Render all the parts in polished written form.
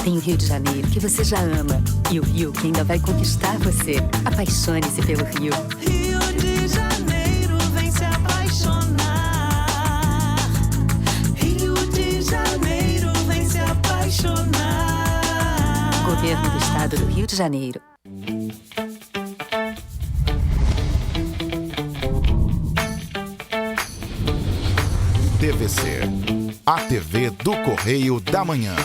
Tem o Rio de Janeiro, que você já ama. E o Rio, que ainda vai conquistar você. Apaixone-se pelo Rio. Rio de Janeiro, vem se apaixonar. Rio de Janeiro, vem se apaixonar. Governo do Estado do Rio de Janeiro. TVC, a TV do Correio da Manhã.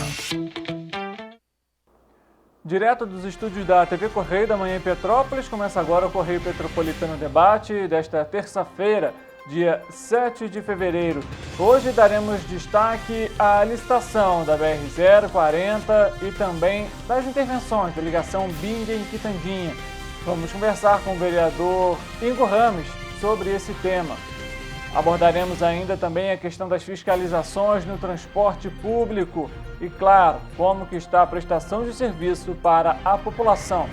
Direto dos estúdios da TV Correio da Manhã em Petrópolis, começa agora o Correio Petropolitano Debate desta terça-feira, dia 7 de fevereiro. Hoje daremos destaque à licitação da BR-040 e também das intervenções da ligação Bingen-Quitandinha. Vamos conversar com o vereador Ingo Rames sobre esse tema. Abordaremos ainda também a questão das fiscalizações no transporte público e, claro, como que está a prestação de serviço para a população.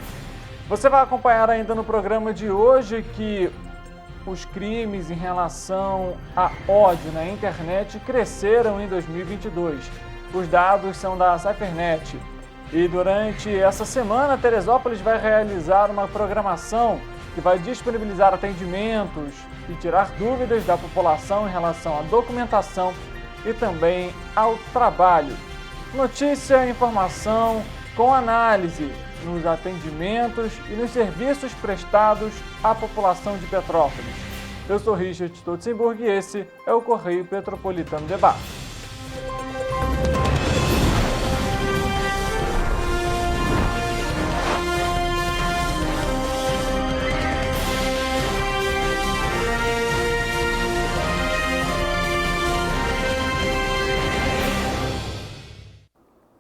Você vai acompanhar ainda no programa de hoje que os crimes em relação a ódio na internet cresceram em 2022. Os dados são da Cyfernet. E durante essa semana, Teresópolis vai realizar uma programação que vai disponibilizar atendimentos e tirar dúvidas da população em relação à documentação e também ao trabalho. Notícia e informação com análise nos atendimentos e nos serviços prestados à população de Petrópolis. Eu sou Richard Stolzenburg e esse é o Correio Petropolitano Debate.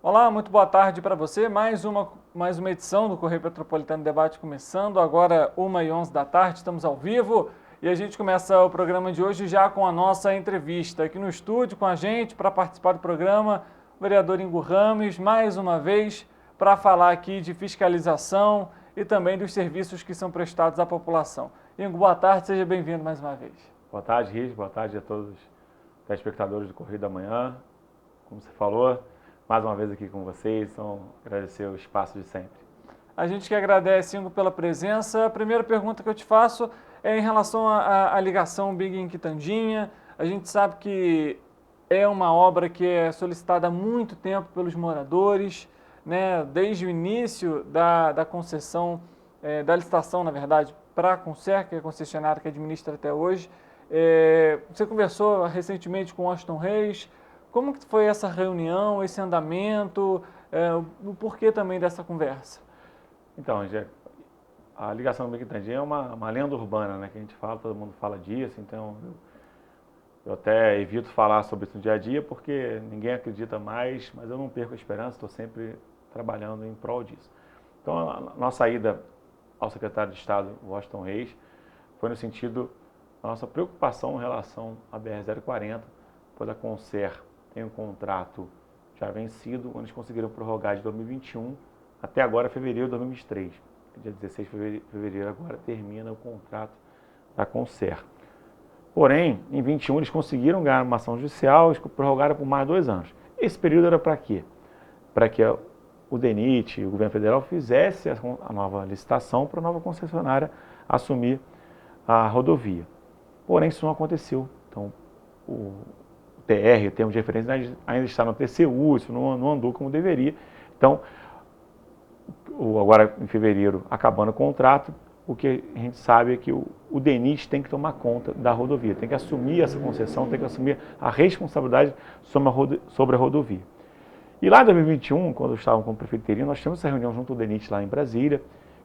Olá, muito boa tarde para você. Mais uma edição do Correio Petropolitano Debate começando. Agora, 1h11 da tarde, estamos ao vivo. E a gente começa o programa de hoje já com a nossa entrevista. Aqui no estúdio com a gente, para participar do programa, o vereador Ingo Rames, mais uma vez, para falar aqui de fiscalização e também dos serviços que são prestados à população. Ingo, boa tarde, seja bem-vindo mais uma vez. Boa tarde, Riz. Boa tarde a todos os telespectadores do Correio da Manhã. Como você falou, mais uma vez aqui com vocês, então agradecer o espaço de sempre. A gente que agradece, Ingo, pela presença. A primeira pergunta que eu te faço é em relação à ligação Bingen-Quitandinha. A gente sabe que é uma obra que é solicitada há muito tempo pelos moradores, né? Desde o início da concessão, da licitação, na verdade, para a Concer, que é a concessionária que administra até hoje. Você conversou recentemente com o Washington Reis. Como que foi essa reunião, esse andamento, o porquê também dessa conversa? Então, a ligação do Bingen-Quitandinha é uma lenda urbana, né, que a gente fala, todo mundo fala disso, então eu até evito falar sobre isso no dia a dia, porque ninguém acredita mais, mas eu não perco a esperança, estou sempre trabalhando em prol disso. Então, a nossa ida ao secretário de Estado, Washington Reis, foi no sentido da nossa preocupação em relação à BR-040, pois a Concer tem um contrato já vencido, onde eles conseguiram prorrogar de 2021 até agora, fevereiro de 2023. Dia 16 de fevereiro agora termina o contrato da Concer. Porém, em 21 eles conseguiram ganhar uma ação judicial e prorrogaram por mais 2 anos. Esse período era para quê? Para que o DENIT, o governo federal, fizesse a nova licitação para a nova concessionária assumir a rodovia. Porém, isso não aconteceu. Então, o TR, o termo de referência, ainda está no TCU, isso não andou como deveria. Então, agora em fevereiro, acabando o contrato, o que a gente sabe é que o DENIT tem que tomar conta da rodovia, tem que assumir essa concessão, tem que assumir a responsabilidade sobre a rodovia. E lá em 2021, quando estavam com o prefeito interino, nós tivemos essa reunião junto ao DENIT lá em Brasília,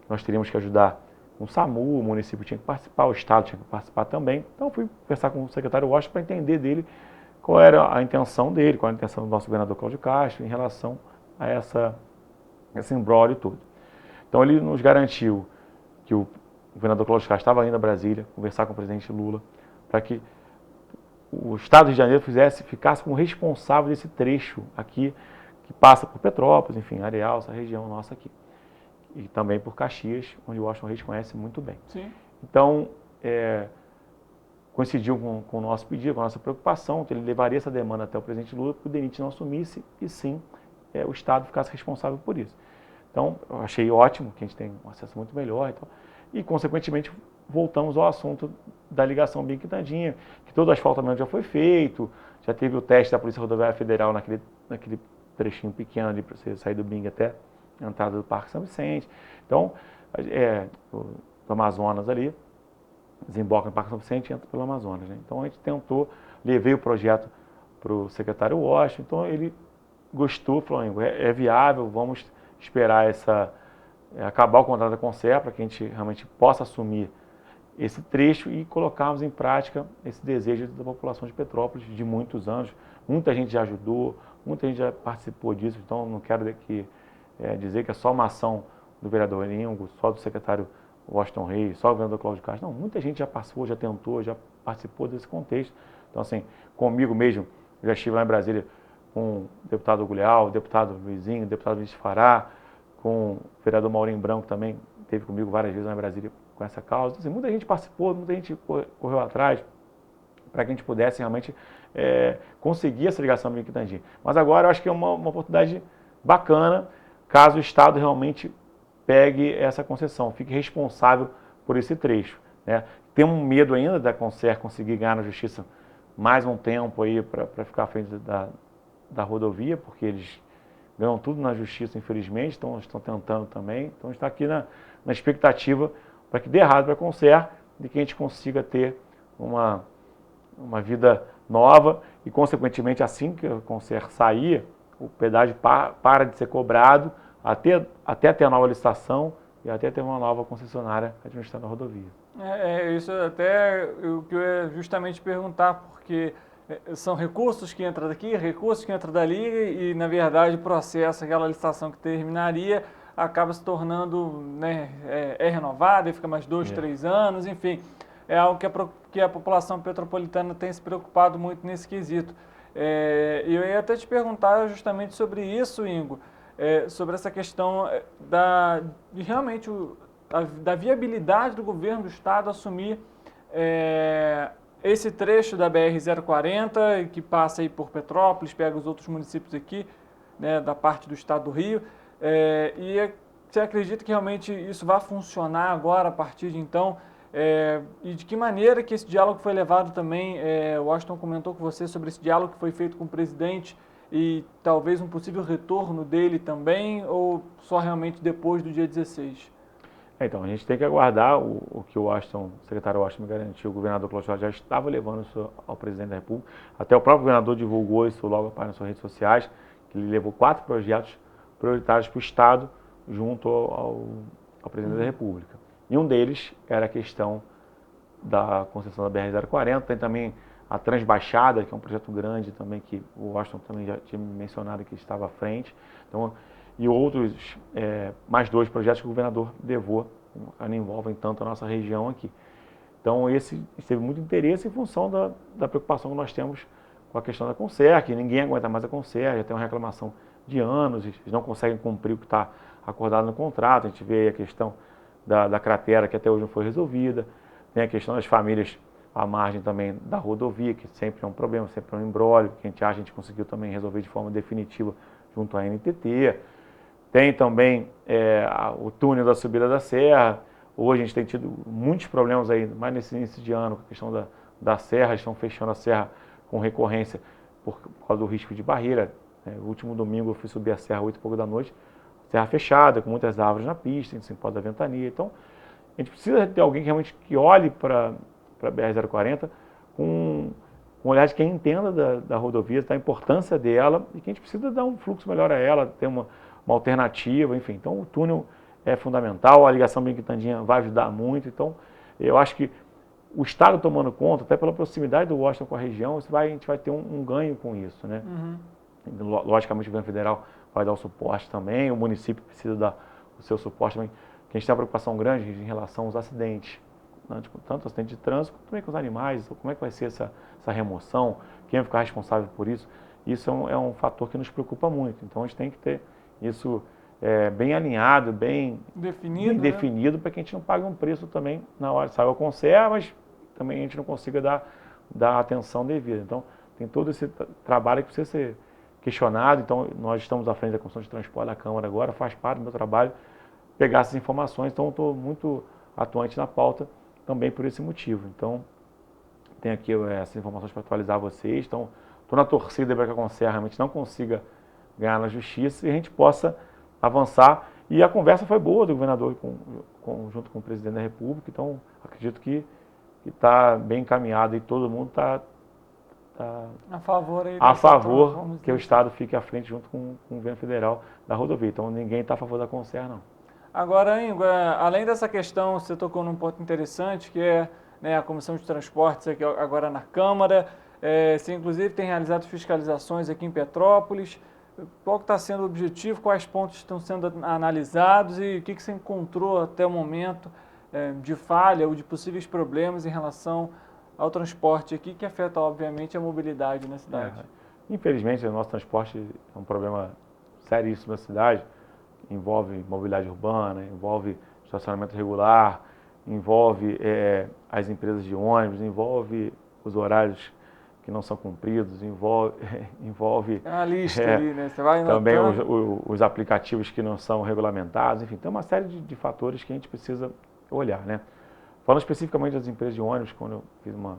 nós teríamos que ajudar com o SAMU, o município tinha que participar, o Estado tinha que participar também. Então, fui conversar com o secretário Washington para entender dele qual era a intenção dele, qual era a intenção do nosso governador Cláudio Castro em relação a esse imbróglio todo. Então ele nos garantiu que o governador Cláudio Castro estava indo a Brasília conversar com o presidente Lula para que o Estado de Janeiro ficasse como responsável desse trecho aqui que passa por Petrópolis, enfim, Areal, essa região nossa aqui. E também por Caxias, onde o Washington Reis conhece muito bem. Sim. Então, coincidiu com o nosso pedido, com a nossa preocupação, que ele levaria essa demanda até o presidente Lula, para que o DENIT não assumisse e sim o Estado ficasse responsável por isso. Então, eu achei ótimo que a gente tem um acesso muito melhor e consequentemente, voltamos ao assunto da ligação Bing-Quitandinha, que todo o asfaltamento já foi feito, já teve o teste da Polícia Rodoviária Federal naquele trechinho pequeno ali para você sair do Bing até a entrada do Parque São Vicente. Então, o Amazonas ali, desemboca no Parque São Vicente e entra pelo Amazonas, né? Então, a gente levei o projeto para o secretário Washington, então ele gostou, falou, é viável, vamos esperar acabar o contrato da Concer para que a gente realmente possa assumir esse trecho e colocarmos em prática esse desejo da população de Petrópolis de muitos anos. Muita gente já ajudou, muita gente já participou disso, então não quero dizer que é só uma ação do vereador Ingo, só do secretário Washington Reis, só do governador Cláudio Castro. Não, muita gente já participou, já tentou, já participou desse contexto. Então, assim, comigo mesmo, eu já estive lá em Brasília com o deputado Guleal, o deputado Luizinho, o deputado Vinícius Fará, com o vereador Maurinho Branco também, esteve comigo várias vezes lá em Brasília com essa causa. Assim, muita gente participou, muita gente correu atrás para que a gente pudesse realmente conseguir essa ligação Bing-Quitandinha. Mas agora eu acho que é uma oportunidade bacana, caso o Estado realmente pegue essa concessão, fique responsável por esse trecho, né? Tem um medo ainda da Concer conseguir ganhar na Justiça mais um tempo aí para ficar à frente da rodovia, porque eles ganham tudo na Justiça, infelizmente, então estão tentando também. Então a gente está aqui na expectativa para que dê errado para a Concer e que a gente consiga ter uma vida nova e, consequentemente, assim que a Concer sair, o pedágio para de ser cobrado até ter a nova licitação e até ter uma nova concessionária administrando a rodovia. Isso até o que eu ia justamente perguntar, porque são recursos que entram daqui, recursos que entram dali e, na verdade, o processo, aquela licitação que terminaria, acaba se tornando, né, renovada e fica mais 2, 3 anos, enfim. É algo que a população petropolitana tem se preocupado muito nesse quesito. Eu ia até te perguntar justamente sobre isso, Ingo, sobre essa questão de realmente da viabilidade do governo do Estado assumir esse trecho da BR-040, que passa aí por Petrópolis, pega os outros municípios aqui, né, da parte do Estado do Rio, e você acredita que realmente isso vai funcionar agora, a partir de então? E de que maneira que esse diálogo foi levado também? O Washington comentou com você sobre esse diálogo que foi feito com o presidente e talvez um possível retorno dele também, ou só realmente depois do dia 16? Então, a gente tem que aguardar o que o secretário Washington me garantiu. O governador Cláudio já estava levando isso ao presidente da República. Até o próprio governador divulgou isso logo nas suas redes sociais, que ele levou 4 projetos prioritários para o Estado junto ao presidente da República. E um deles era a questão da concessão da BR-040. Tem também a Transbaixada, que é um projeto grande também, que o Washington também já tinha mencionado que estava à frente. Então, e outros, mais 2 projetos que o governador levou, não envolvem tanto a nossa região aqui. Então, esse teve muito interesse em função da preocupação que nós temos com a questão da Concer, que ninguém aguenta mais a Concer, já tem uma reclamação de anos, eles não conseguem cumprir o que está acordado no contrato. A gente vê aí a questão da cratera, que até hoje não foi resolvida, tem a questão das famílias à margem também da rodovia, que sempre é um problema, sempre é um imbróglio, que a gente conseguiu também resolver de forma definitiva junto à NTT. Tem também o túnel da subida da serra. Hoje a gente tem tido muitos problemas aí, mais nesse início de ano, com a questão da serra. Eles estão fechando a serra com recorrência por causa do risco de barreira. O último domingo eu fui subir a serra às 8 e pouco da noite, serra fechada, com muitas árvores na pista, a gente se pode da ventania. Então, a gente precisa ter alguém que realmente olhe para a BR-040 com um olhar de quem entenda da rodovia, da importância dela, e que a gente precisa dar um fluxo melhor a ela, ter uma alternativa, enfim. Então, o túnel é fundamental, a ligação Bing-Quitandinha vai ajudar muito. Então, eu acho que o Estado tomando conta, até pela proximidade do Washington com a região, a gente vai ter um ganho com isso, né? Logicamente, o governo federal vai dar o suporte também, o município precisa dar o seu suporte também, que a gente tem uma preocupação grande em relação aos acidentes, né? Tanto acidente de trânsito, como também com os animais, como é que vai ser essa remoção, quem vai ficar responsável por isso. Isso é um fator que nos preocupa muito. Então, a gente tem que ter isso bem alinhado, bem definido, para que a gente não pague um preço também na hora de sair a Concer, mas também a gente não consiga dar a atenção devida. Então, tem todo esse trabalho que precisa ser questionado, então nós estamos à frente da Comissão de Transporte da Câmara agora, faz parte do meu trabalho pegar essas informações, então estou muito atuante na pauta também por esse motivo. Então, tenho aqui essas informações para atualizar vocês, então estou na torcida para que a Concer realmente não consiga ganhar na justiça e a gente possa avançar. E a conversa foi boa do governador junto com o presidente da República, então acredito que está bem encaminhado e todo mundo está a favor, aí a favor troca, que o Estado fique à frente junto com o governo federal da rodovia. Então ninguém está a favor da Concer, não. Agora, Ingo, além dessa questão, você tocou num ponto interessante, que é, né, a Comissão de Transportes aqui agora na Câmara. Você, inclusive, tem realizado fiscalizações aqui em Petrópolis. Qual está sendo o objetivo, quais pontos estão sendo analisados e o que você encontrou até o momento de falha ou de possíveis problemas em relação ao transporte aqui, que afeta, obviamente, a mobilidade na cidade? Infelizmente, o nosso transporte é um problema seríssimo na cidade. Envolve mobilidade urbana, envolve estacionamento regular, envolve as empresas de ônibus, envolve os horários que não são cumpridos, envolve é uma lista ali, né? Você vai também os aplicativos que não são regulamentados, enfim, tem uma série de fatores que a gente precisa olhar, né? Falando especificamente das empresas de ônibus, quando eu fiz uma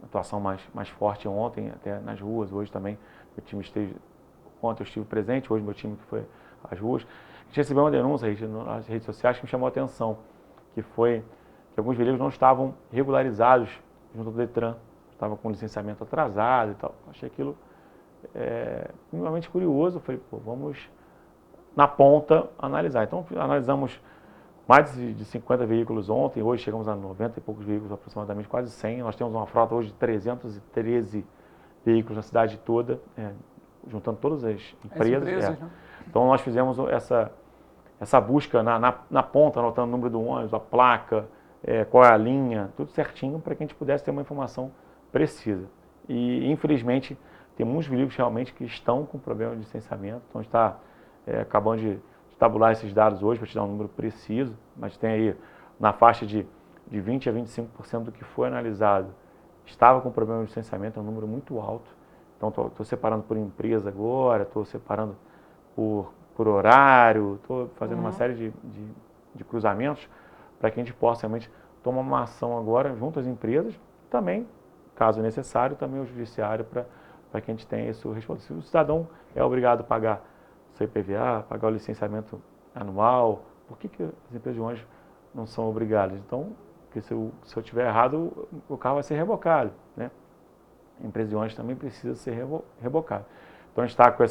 atuação mais forte ontem, até nas ruas, hoje também, ontem eu estive presente, hoje meu time que foi às ruas, a gente recebeu uma denúncia nas redes sociais que me chamou a atenção, que foi que alguns veículos não estavam regularizados junto ao Detran, estavam com licenciamento atrasado e tal. Achei aquilo minimamente curioso, falei, pô, vamos na ponta analisar. Então analisamos mais de 50 veículos ontem, hoje chegamos a 90 e poucos veículos, aproximadamente quase 100. Nós temos uma frota hoje de 313 veículos na cidade toda, juntando todas as empresas. Né? Então nós fizemos essa busca na ponta, anotando o número do ônibus, a placa, qual é a linha, tudo certinho para que a gente pudesse ter uma informação precisa. E infelizmente tem muitos veículos realmente que estão com problema de licenciamento, então a gente está acabando de tabular esses dados hoje para te dar um número preciso, mas tem aí na faixa de 20% a 25% do que foi analisado estava com problema de licenciamento, é um número muito alto. Então estou separando por empresa agora, estou separando por horário, estou fazendo uma série de cruzamentos para que a gente possa realmente tomar uma ação agora junto às empresas, também, caso necessário, também o judiciário para que a gente tenha isso responsável. O cidadão é obrigado a pagar seu IPVA, pagar o licenciamento anual. Por que as empresas de ônibus não são obrigadas? Então, porque se eu tiver errado, o carro vai ser rebocado, né? A empresa de ônibus também precisa ser rebocada. Então, a gente está com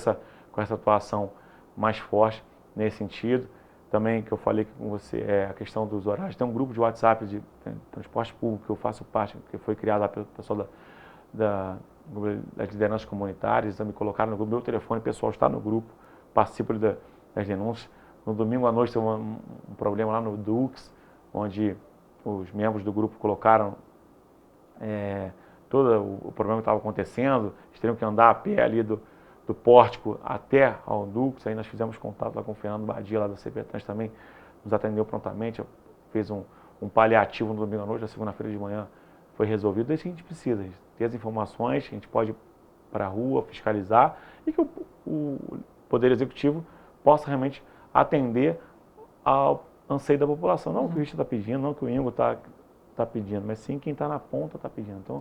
essa atuação mais forte nesse sentido. Também, que eu falei com você, a questão dos horários. Tem um grupo de WhatsApp de transporte público que eu faço parte, que foi criado lá pelo pessoal das lideranças comunitárias. Então, me colocaram no grupo, meu telefone pessoal está no grupo, participo das denúncias. No domingo à noite teve um problema lá no Dux, onde os membros do grupo colocaram todo o problema que estava acontecendo. Eles teriam que andar a pé ali do pórtico até ao Dux. Aí nós fizemos contato lá com o Fernando Badia, lá da CPTrans também, nos atendeu prontamente, fez um paliativo no domingo à noite, na segunda-feira de manhã foi resolvido. É isso que a gente precisa, ter as informações, a gente pode ir para a rua, fiscalizar, e que o Poder Executivo possa realmente atender ao anseio da população. Não o que o Richard está pedindo, não o que o Ingo está pedindo, mas sim quem está na ponta está pedindo. Então,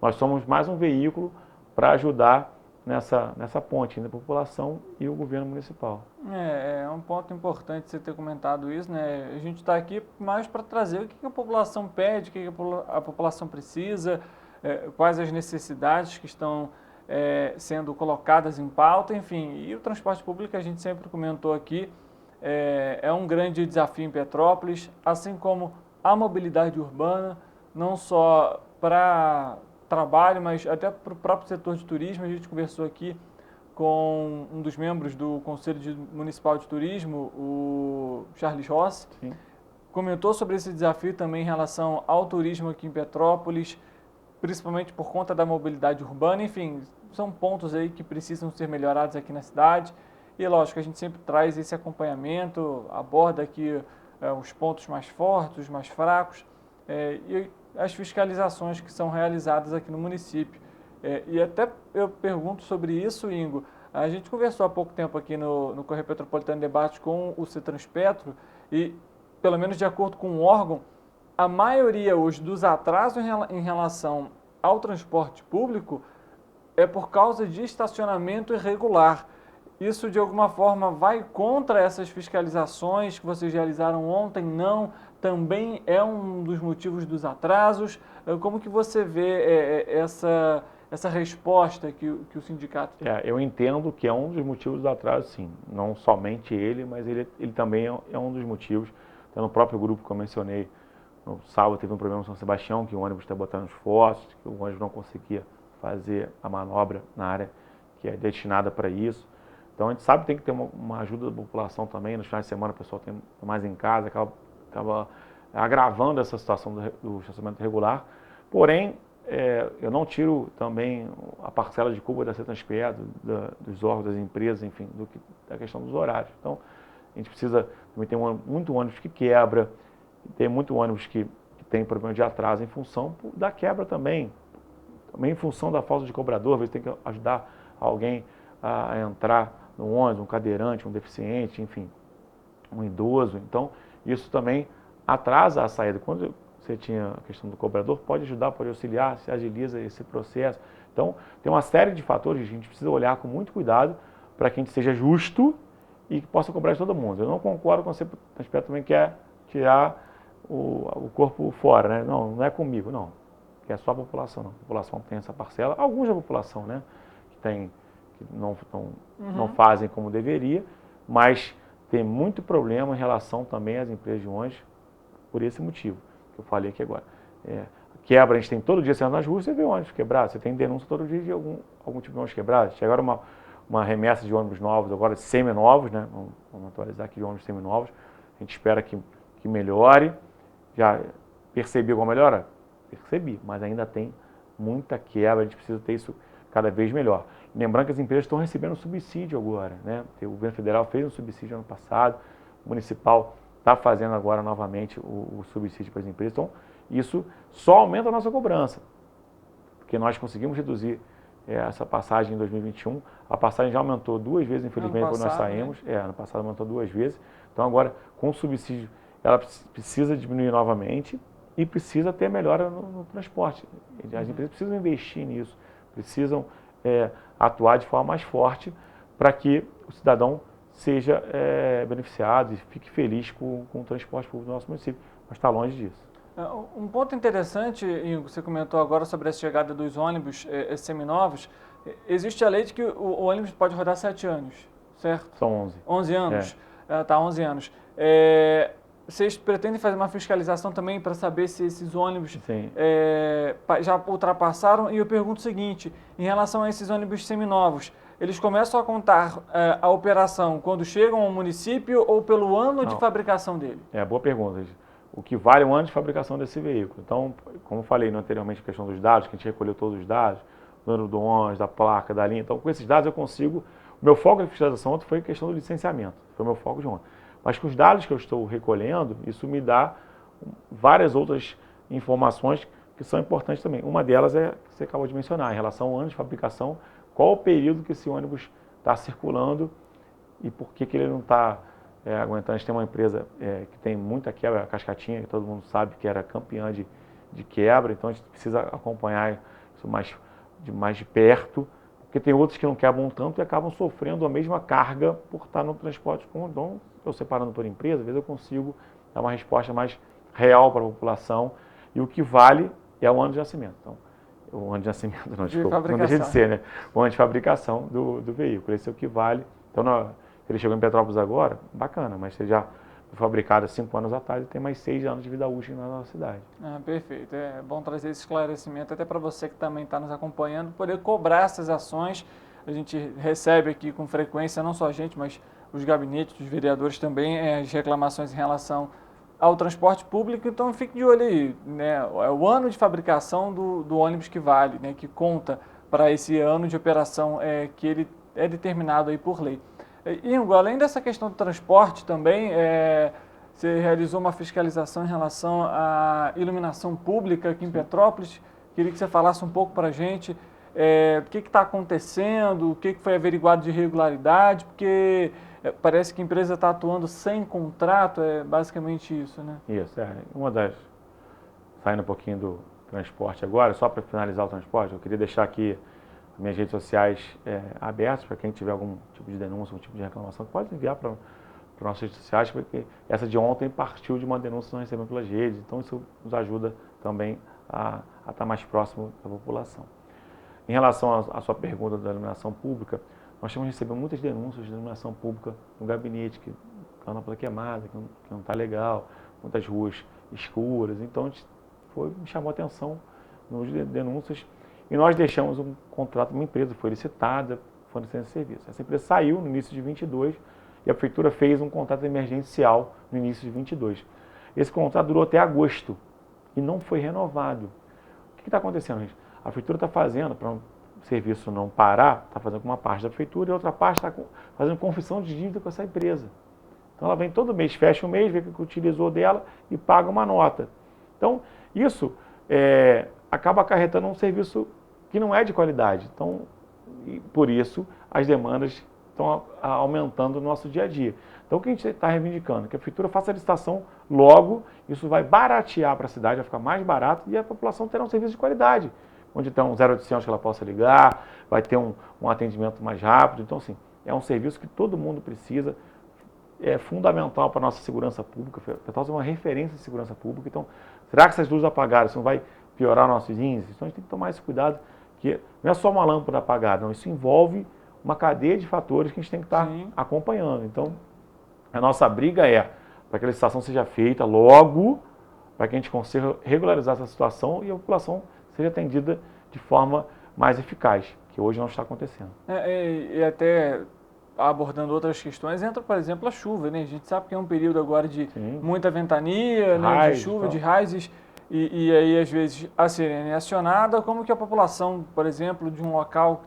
nós somos mais um veículo para ajudar nessa ponte entre a população e o governo municipal. É um ponto importante você ter comentado isso, né? A gente está aqui mais para trazer o que a população pede, o que a população precisa, quais as necessidades que estão sendo colocadas em pauta, enfim. E o transporte público, a gente sempre comentou aqui, é um grande desafio em Petrópolis, assim como a mobilidade urbana, não só para trabalho, mas até para o próprio setor de turismo. A gente conversou aqui com um dos membros do Conselho Municipal de Turismo, o Charles Rossi. Sim. Comentou sobre esse desafio também em relação ao turismo aqui em Petrópolis, principalmente por conta da mobilidade urbana. Enfim, são pontos aí que precisam ser melhorados aqui na cidade. E lógico, a gente sempre traz esse acompanhamento, aborda aqui os pontos mais fortes, os mais fracos, e as fiscalizações que são realizadas aqui no município. E até eu pergunto sobre isso, Ingo, A gente conversou há pouco tempo aqui no Correio Petropolitano Debate com o Cetranspetro e, pelo menos de acordo com o órgão, a maioria hoje dos atrasos em relação ao transporte público é por causa de estacionamento irregular. Isso, de alguma forma, vai contra essas fiscalizações que vocês realizaram ontem? Não? Também é um dos motivos dos atrasos? Como que você vê essa resposta que o sindicato tem? Eu entendo que é um dos motivos do atraso, sim. Não somente ele, mas ele também é um dos motivos. Então, no próprio grupo que eu mencionei, no sábado teve um problema em São Sebastião, que o ônibus está botando os fósforos, que o ônibus não conseguia fazer a manobra na área que é destinada para isso. Então, a gente sabe que tem que ter uma ajuda da população também. Nos finais de semana, o pessoal tem mais em casa, acaba agravando essa situação do estacionamento irregular. Porém, eu não tiro também a parcela de culpa da Cetranspetro, dos órgãos, das empresas, enfim, da questão dos horários. Então, a gente precisa também ter muito ônibus que quebra, tem muito ônibus que tem problema de atraso em função da quebra também em função da falta de cobrador. Às vezes tem que ajudar alguém a entrar no ônibus, um cadeirante, um deficiente, enfim, um idoso. Então, isso também atrasa a saída. Quando você tinha a questão do cobrador, pode ajudar, pode auxiliar, se agiliza esse processo. Então, tem uma série de fatores que a gente precisa olhar com muito cuidado para que a gente seja justo e que possa cobrar de todo mundo. Eu não concordo com você, o aspecto também quer tirar o corpo fora, né? Não é comigo, não. Que é só a população, não. A população tem essa parcela, alguns da população, né? Que não fazem como deveria, mas tem muito problema em relação também às empresas de ônibus por esse motivo que eu falei aqui agora. Quebra, a gente tem todo dia, você anda nas ruas, você vê ônibus quebrado, você tem denúncia todo dia de algum tipo de ônibus quebrado. Chegaram uma remessa de ônibus novos, agora seminovos, né? Vamos atualizar aqui de ônibus seminovos. A gente espera que melhore. Já percebi alguma melhora? Percebi, mas ainda tem muita quebra, a gente precisa ter isso cada vez melhor. Lembrando que as empresas estão recebendo subsídio agora, né? O governo federal fez um subsídio ano passado, o municipal está fazendo agora novamente o subsídio para as empresas. Então, isso só aumenta a nossa cobrança, porque nós conseguimos reduzir essa passagem em 2021. A passagem já aumentou 2 vezes, infelizmente, quando nós saímos. Né? Ano passado aumentou 2 vezes. Então, agora, com o subsídio, ela precisa diminuir novamente e precisa ter melhora no transporte. As empresas precisam investir nisso, precisam atuar de forma mais forte para que o cidadão seja beneficiado e fique feliz com o transporte público do nosso município, mas está longe disso. Um ponto interessante, Ingo, você comentou agora sobre a chegada dos ônibus seminovos. Existe a lei de que o ônibus pode rodar 7 anos, certo? São 11. 11 anos? 11 anos. Vocês pretendem fazer uma fiscalização também para saber se esses ônibus já ultrapassaram? E eu pergunto o seguinte, em relação a esses ônibus seminovos, eles começam a contar a operação quando chegam ao município ou pelo ano de fabricação dele? Boa pergunta. O que vale é o ano de fabricação desse veículo. Então, como eu falei anteriormente, a questão dos dados, que a gente recolheu todos os dados, o número do ônibus, da placa, da linha. Então, com esses dados eu consigo... O meu foco de fiscalização ontem foi a questão do licenciamento. Foi o meu foco de ontem. Mas com os dados que eu estou recolhendo, isso me dá várias outras informações que são importantes também. Uma delas é que você acabou de mencionar, em relação ao ano de fabricação, qual o período que esse ônibus está circulando e por que ele não está aguentando. A gente tem uma empresa que tem muita quebra, a Cascatinha, que todo mundo sabe que era campeã de quebra, então a gente precisa acompanhar isso mais de perto, porque tem outros que não quebram tanto e acabam sofrendo a mesma carga por estar no transporte comum. Então, eu separando por empresa, às vezes eu consigo dar uma resposta mais real para a população, e o que vale é o ano de nascimento. Então, o ano de nascimento, não deixa de ser, né? O ano de fabricação do veículo, esse é o que vale. Então, ele chegou em Petrópolis agora, bacana, mas ele já foi fabricado há 5 anos atrás e tem mais 6 anos de vida útil na nossa cidade. Perfeito, é bom trazer esse esclarecimento até para você que também está nos acompanhando, poder cobrar essas ações. A gente recebe aqui com frequência, não só a gente, mas os gabinetes, os vereadores também, as reclamações em relação ao transporte público, então fique de olho aí, né? É o ano de fabricação do ônibus que vale, né? Que conta para esse ano de operação que ele é determinado aí por lei. Ingo, além dessa questão do transporte também, você realizou uma fiscalização em relação à iluminação pública aqui em Petrópolis. Queria que você falasse um pouco para a gente o que está acontecendo, o que foi averiguado de irregularidade, porque parece que a empresa está atuando sem contrato, é basicamente isso, né? Isso, saindo um pouquinho do transporte agora, só para finalizar o transporte, eu queria deixar aqui minhas redes sociais abertas para quem tiver algum tipo de denúncia, algum tipo de reclamação, pode enviar para nossas redes sociais, porque essa de ontem partiu de uma denúncia que nós recebemos pelas redes, então isso nos ajuda também a estar mais próximo da população. Em relação à sua pergunta da iluminação pública, nós temos recebido muitas denúncias de iluminação pública no gabinete, que a lâmpada queimada, que não está legal, muitas ruas escuras, então a gente me chamou a atenção nas denúncias e nós deixamos um contrato, uma empresa foi licitada, fornecendo esse serviço. Essa empresa saiu no início de 22 e a prefeitura fez um contrato emergencial no início de 22. Esse contrato durou até agosto e não foi renovado. O que está acontecendo, gente? A prefeitura está fazendo, para o serviço não parar, está fazendo com uma parte da prefeitura e outra parte está fazendo confissão de dívida com essa empresa. Então ela vem todo mês, fecha o mês, vê o que utilizou dela e paga uma nota. Então isso acaba acarretando um serviço que não é de qualidade. Então, e por isso as demandas estão aumentando no nosso dia a dia. Então o que a gente está reivindicando? Que a prefeitura faça a licitação logo, isso vai baratear para a cidade, vai ficar mais barato e a população terá um serviço de qualidade. Onde tem um 0800 que ela possa ligar, vai ter um atendimento mais rápido. Então, assim, é um serviço que todo mundo precisa, é fundamental para a nossa segurança pública. Petrópolis é uma referência de segurança pública. Então, será que essas luzes apagadas não vai piorar nossos índices? Então, a gente tem que tomar esse cuidado, que não é só uma lâmpada apagada, não. Isso envolve uma cadeia de fatores que a gente tem que estar acompanhando. Então, a nossa briga é para que a licitação seja feita logo, para que a gente consiga regularizar essa situação e a população seja atendida de forma mais eficaz, que hoje não está acontecendo. E até abordando outras questões, entra, por exemplo, a chuva, né? A gente sabe que é um período agora de muita ventania, né? De chuva, de raizes, e aí às vezes a sirene é acionada. Como que a população, por exemplo, de um local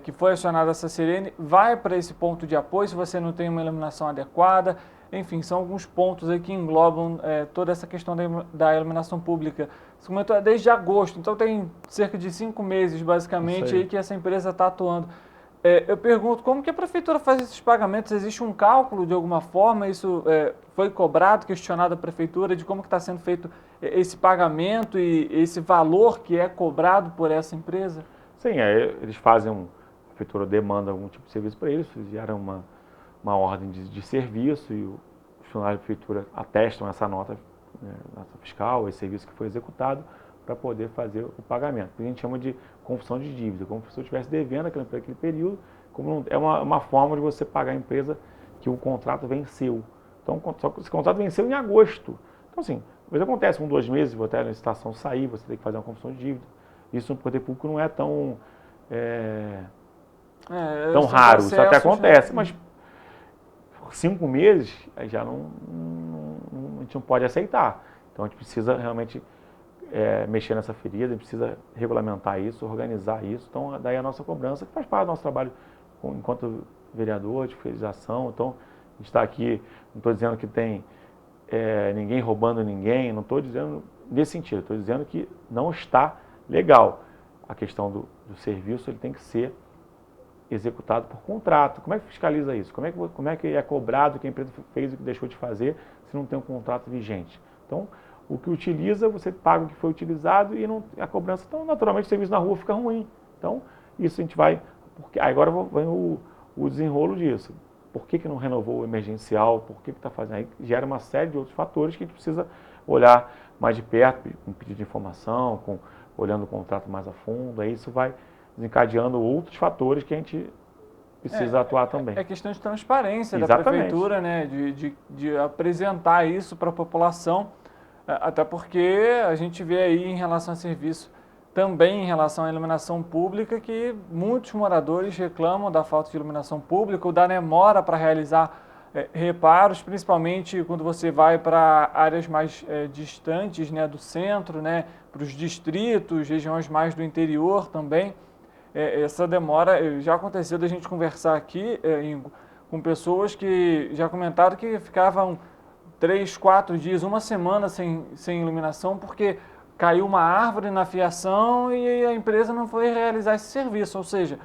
que foi acionada essa sirene, vai para esse ponto de apoio se você não tem uma iluminação adequada? Enfim, são alguns pontos aí que englobam toda essa questão da iluminação pública. Você comentou desde agosto, então tem cerca de 5 meses, basicamente, aí que essa empresa está atuando. Eu pergunto, como que a prefeitura faz esses pagamentos? Existe um cálculo de alguma forma? Isso foi cobrado, questionado a prefeitura, de como que está sendo feito esse pagamento e esse valor que é cobrado por essa empresa? Sim, eles fazem, a prefeitura demanda algum tipo de serviço para eles, fizeram uma ordem de serviço e os funcionários da prefeitura atestam essa nota fiscal, esse serviço que foi executado, para poder fazer o pagamento. A gente chama de confissão de dívida, como se você estivesse devendo aquele período, é uma forma de você pagar a empresa que o contrato venceu. Então, só que esse contrato venceu em agosto. Então, assim, às vezes acontece 1, 2 meses, até a licitação sair, você tem que fazer uma confissão de dívida. Isso no poder público não é tão raro, isso até acontece, mas 5 meses já a gente não pode aceitar. Então a gente precisa realmente mexer nessa ferida, a gente precisa regulamentar isso, organizar isso. Então daí a nossa cobrança, que faz parte do nosso trabalho enquanto vereador de fiscalização. Então a gente está aqui, não estou dizendo que tem ninguém roubando ninguém, não estou dizendo nesse sentido, estou dizendo que não está legal. A questão do serviço, ele tem que ser executado por contrato. Como é que fiscaliza isso? Como é que é cobrado que a empresa fez o que deixou de fazer se não tem um contrato vigente? Então, o que utiliza, você paga o que foi utilizado e a cobrança, então, naturalmente, o serviço na rua fica ruim. Então, isso a gente vai... agora vem o desenrolo disso. Por que não renovou o emergencial? Por que está fazendo? Aí gera uma série de outros fatores que a gente precisa olhar mais de perto, com pedido de informação, olhando o contrato mais a fundo. Aí isso vai desencadeando outros fatores que a gente precisa atuar também. É questão de transparência da prefeitura, né? De apresentar isso para a população, até porque a gente vê aí em relação a serviço, também em relação à iluminação pública, que muitos moradores reclamam da falta de iluminação pública ou da demora para realizar reparos, principalmente quando você vai para áreas mais distantes, né, do centro, né, para os distritos, regiões mais do interior também. Essa demora, já aconteceu da gente conversar aqui com pessoas que já comentaram que ficavam 3, 4 dias, uma semana sem iluminação, porque caiu uma árvore na fiação e a empresa não foi realizar esse serviço, ou seja,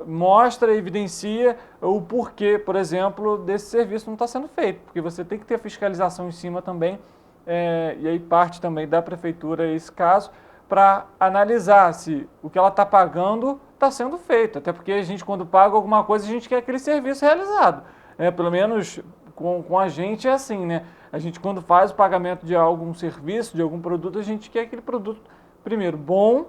mostra, evidencia o porquê, por exemplo, desse serviço não está sendo feito, porque você tem que ter fiscalização em cima também, e aí parte também da prefeitura esse caso, para analisar se o que ela está pagando está sendo feito, até porque a gente quando paga alguma coisa a gente quer aquele serviço realizado, pelo menos com a gente é assim, né? A gente quando faz o pagamento de algum serviço, de algum produto, a gente quer aquele produto, primeiro, bom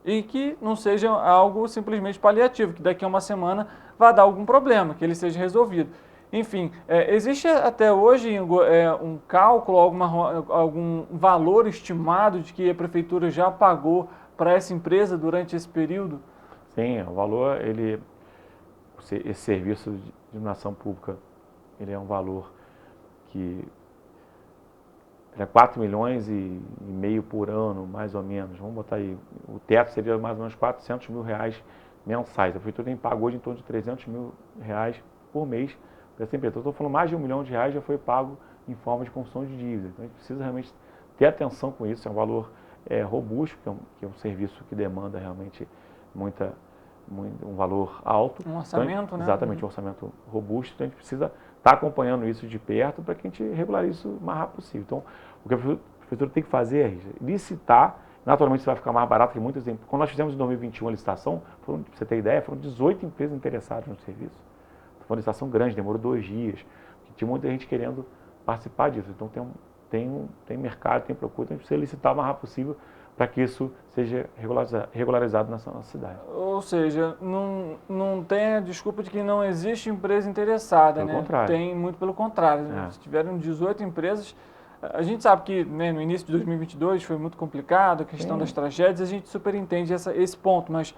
e que não seja algo simplesmente paliativo, que daqui a uma semana vai dar algum problema, que ele seja resolvido. Enfim, existe até hoje, Ingo, um cálculo, algum valor estimado de que a prefeitura já pagou para essa empresa durante esse período? Sim, o valor, esse serviço de iluminação pública, ele é um valor que é 4 milhões e meio por ano, mais ou menos. Vamos botar aí, o teto seria mais ou menos 400 mil reais mensais. A prefeitura tem pagou de em torno de 300 mil reais por mês para essa empresa. Então, estou falando mais de R$1 milhão já foi pago em forma de construção de dívida. Então, a gente precisa realmente ter atenção com isso. É um valor robusto, que é um serviço que demanda realmente um valor alto. Um orçamento, então, né? Exatamente, um orçamento robusto. Então, a gente precisa estar acompanhando isso de perto para que a gente regularize isso o mais rápido possível. Então, o que a prefeitura tem que fazer é licitar. Naturalmente, isso vai ficar mais barato que muitas empresas. Quando nós fizemos em 2021 a licitação, para você ter ideia, foram 18 empresas interessadas no serviço. Foi uma licitação grande, demorou 2 dias. Tinha muita gente querendo participar disso. Então, tem mercado, tem procura, então a gente precisa licitar o mais rápido possível para que isso seja regularizado na nossa cidade. Ou seja, não tem a desculpa de que não existe empresa interessada, pelo né? Contrário. Tem muito pelo contrário. Se tiveram 18 empresas, a gente sabe que, né, no início de 2022 foi muito complicado, a questão das tragédias, a gente super entende esse ponto, mas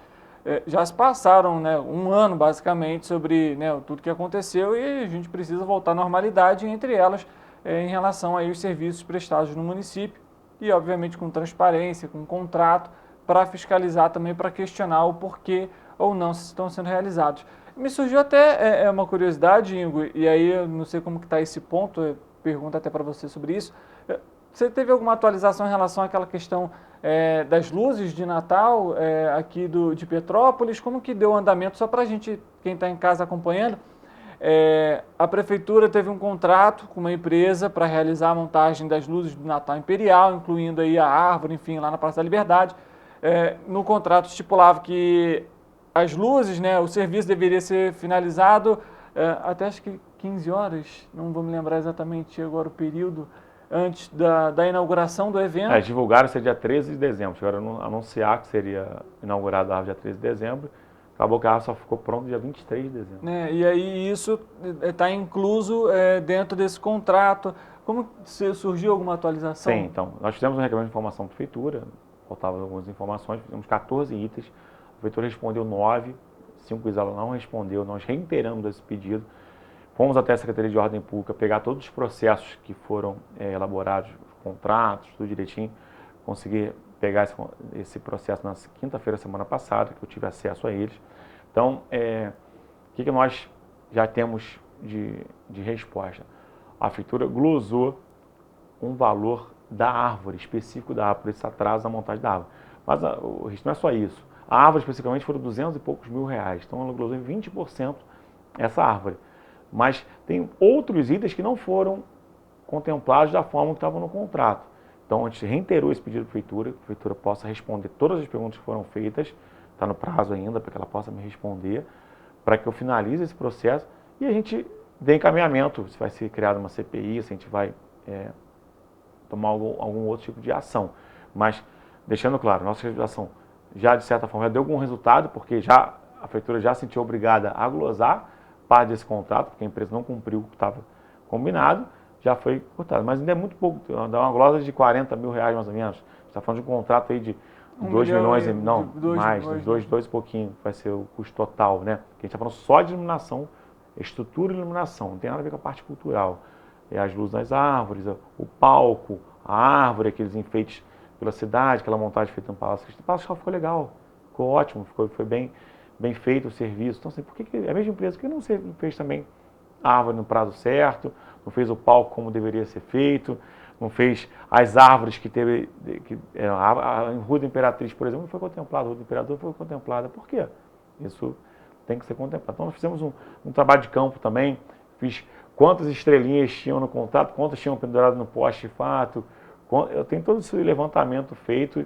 já se passaram, né, um ano basicamente sobre, né, tudo que aconteceu e a gente precisa voltar à normalidade, entre elas em relação aí aos serviços prestados no município. E, obviamente, com transparência, com contrato, para fiscalizar também, para questionar o porquê ou não se estão sendo realizados. Me surgiu até uma curiosidade, Ingo, e aí eu não sei como que está esse ponto, eu pergunto até para você sobre isso. Você teve alguma atualização em relação àquela questão das luzes de Natal aqui de Petrópolis? Como que deu o andamento? Só para a gente, quem está em casa acompanhando, a prefeitura teve um contrato com uma empresa para realizar a montagem das luzes do Natal Imperial, incluindo aí a árvore, enfim, lá na Praça da Liberdade. No contrato estipulava que as luzes, né, o serviço deveria ser finalizado até acho que 15 horas, não vou me lembrar exatamente agora o período, antes da inauguração do evento. Divulgaram ser dia 13 de dezembro, chegaram a anunciar que seria inaugurado a árvore dia 13 de dezembro. Acabou que a árvore só ficou pronta dia 23 de dezembro. E aí isso está incluso dentro desse contrato. Como surgiu alguma atualização? Sim, então, nós fizemos um requerimento de informação à prefeitura, faltavam algumas informações, fizemos 14 itens, a prefeitura respondeu 9, 5 ela não respondeu, nós reiteramos esse pedido. Fomos até a Secretaria de Ordem Pública pegar todos os processos que foram elaborados, os contratos, tudo direitinho, conseguir pegar esse processo na quinta-feira, semana passada, que eu tive acesso a eles. Então, o que nós já temos de resposta? A prefeitura glosou um valor da árvore, específico da árvore, esse atraso na montagem da árvore. Mas o resto não é só isso. A árvore, especificamente, foram 200 e poucos mil reais. Então, ela glosou em 20% essa árvore. Mas tem outros itens que não foram contemplados da forma que estavam no contrato. Então, a gente reiterou esse pedido da prefeitura, que a prefeitura possa responder todas as perguntas que foram feitas, está no prazo ainda, para que ela possa me responder, para que eu finalize esse processo e a gente dê encaminhamento, se vai ser criada uma CPI, se a gente vai tomar algum outro tipo de ação. Mas, deixando claro, nossa legislação já, de certa forma, já deu algum resultado, porque a prefeitura já se sentiu obrigada a glosar parte desse contrato, porque a empresa não cumpriu o que estava combinado, já foi cortado. Mas ainda é muito pouco, dá uma glosa de 40 mil reais mais ou menos. A gente está falando de um contrato aí de 2 milhões, não, mais, 2 e pouquinho vai ser o custo total, né? Porque a gente está falando só de iluminação, estrutura e iluminação, não tem nada a ver com a parte cultural. As luzes das árvores, o palco, a árvore, aqueles enfeites pela cidade, aquela montagem feita no Palácio Cristal. O Palácio Cristal ficou legal, ficou ótimo, foi bem feito o serviço. Então, assim, por que a mesma empresa que não fez também a árvore no prazo certo, não fez o palco como deveria ser feito, não fez as árvores que teve, a Rua da Imperatriz, por exemplo, não foi contemplada, a Rua do Imperador foi contemplada. Por quê? Isso tem que ser contemplado. Então, nós fizemos um trabalho de campo também, fiz quantas estrelinhas tinham no contrato, quantas tinham pendurado no poste de fato. Eu tenho todo esse levantamento feito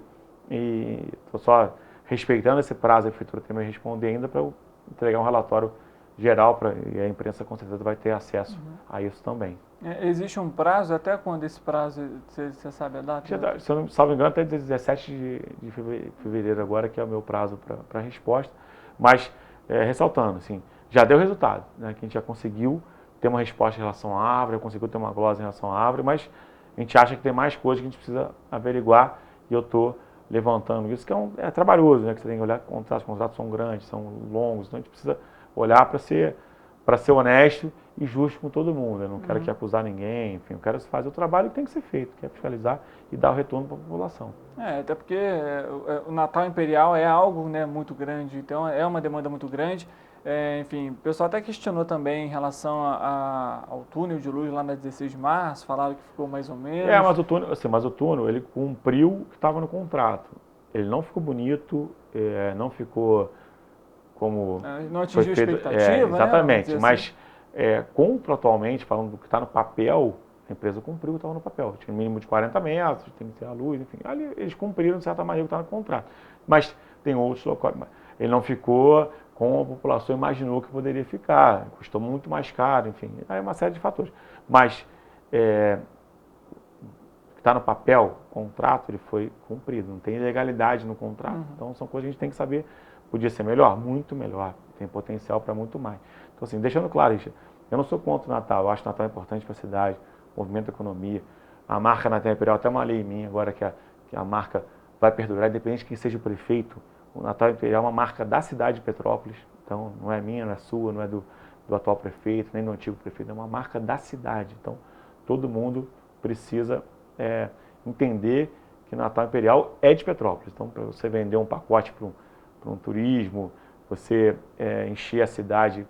e estou só respeitando esse prazo, a Prefeitura tem que me responder ainda para eu entregar um relatório geral e a imprensa com certeza vai ter acesso a isso também. Existe um prazo? Até quando esse prazo, você sabe a data? Se eu não me engano, até 17 de fevereiro agora, que é o meu prazo para resposta. Mas, ressaltando, assim, já deu resultado, né? Que a gente já conseguiu ter uma resposta em relação à árvore, conseguiu ter uma glosa em relação à árvore, mas a gente acha que tem mais coisas que a gente precisa averiguar e eu estou levantando isso, que é trabalhoso, né? Que você tem que olhar contratos, os contratos são grandes, são longos, então a gente precisa olhar para ser honesto e justo com todo mundo. Eu não quero aqui acusar ninguém, enfim, eu quero fazer o trabalho que tem que ser feito, que é fiscalizar e dar o retorno para a população. Até porque o Natal Imperial é algo, né, muito grande, então é uma demanda muito grande. Enfim, o pessoal até questionou também em relação ao túnel de luz lá na 16 de março, falaram que ficou mais ou menos. Mas o túnel ele cumpriu o que estava no contrato. Ele não ficou bonito, não ficou como... Não atingiu a expectativa, exatamente, né? Mas contratualmente, falando do que está no papel, a empresa cumpriu o que estava no papel. Tinha um mínimo de 40 metros, tem que ter a luz, enfim. Ali eles cumpriram de certa maneira o que está no contrato. Mas tem outros locais. Ele não ficou como a população imaginou que poderia ficar. Custou muito mais caro, enfim. Aí é uma série de fatores. Mas o que está no papel, o contrato, ele foi cumprido. Não tem ilegalidade no contrato. Então são coisas que a gente tem que saber. Podia ser melhor? Muito melhor. Tem potencial para muito mais. Então, assim, deixando claro, Richard, eu não sou contra o Natal. Eu acho que o Natal é importante para a cidade, movimento a economia. A marca Natal Imperial, até uma lei minha agora que a marca vai perdurar, independente de quem seja o prefeito. O Natal Imperial é uma marca da cidade de Petrópolis. Então, não é minha, não é sua, não é do atual prefeito, nem do antigo prefeito. É uma marca da cidade. Então, todo mundo precisa entender que o Natal Imperial é de Petrópolis. Então, para você vender um pacote para um turismo, você encher a cidade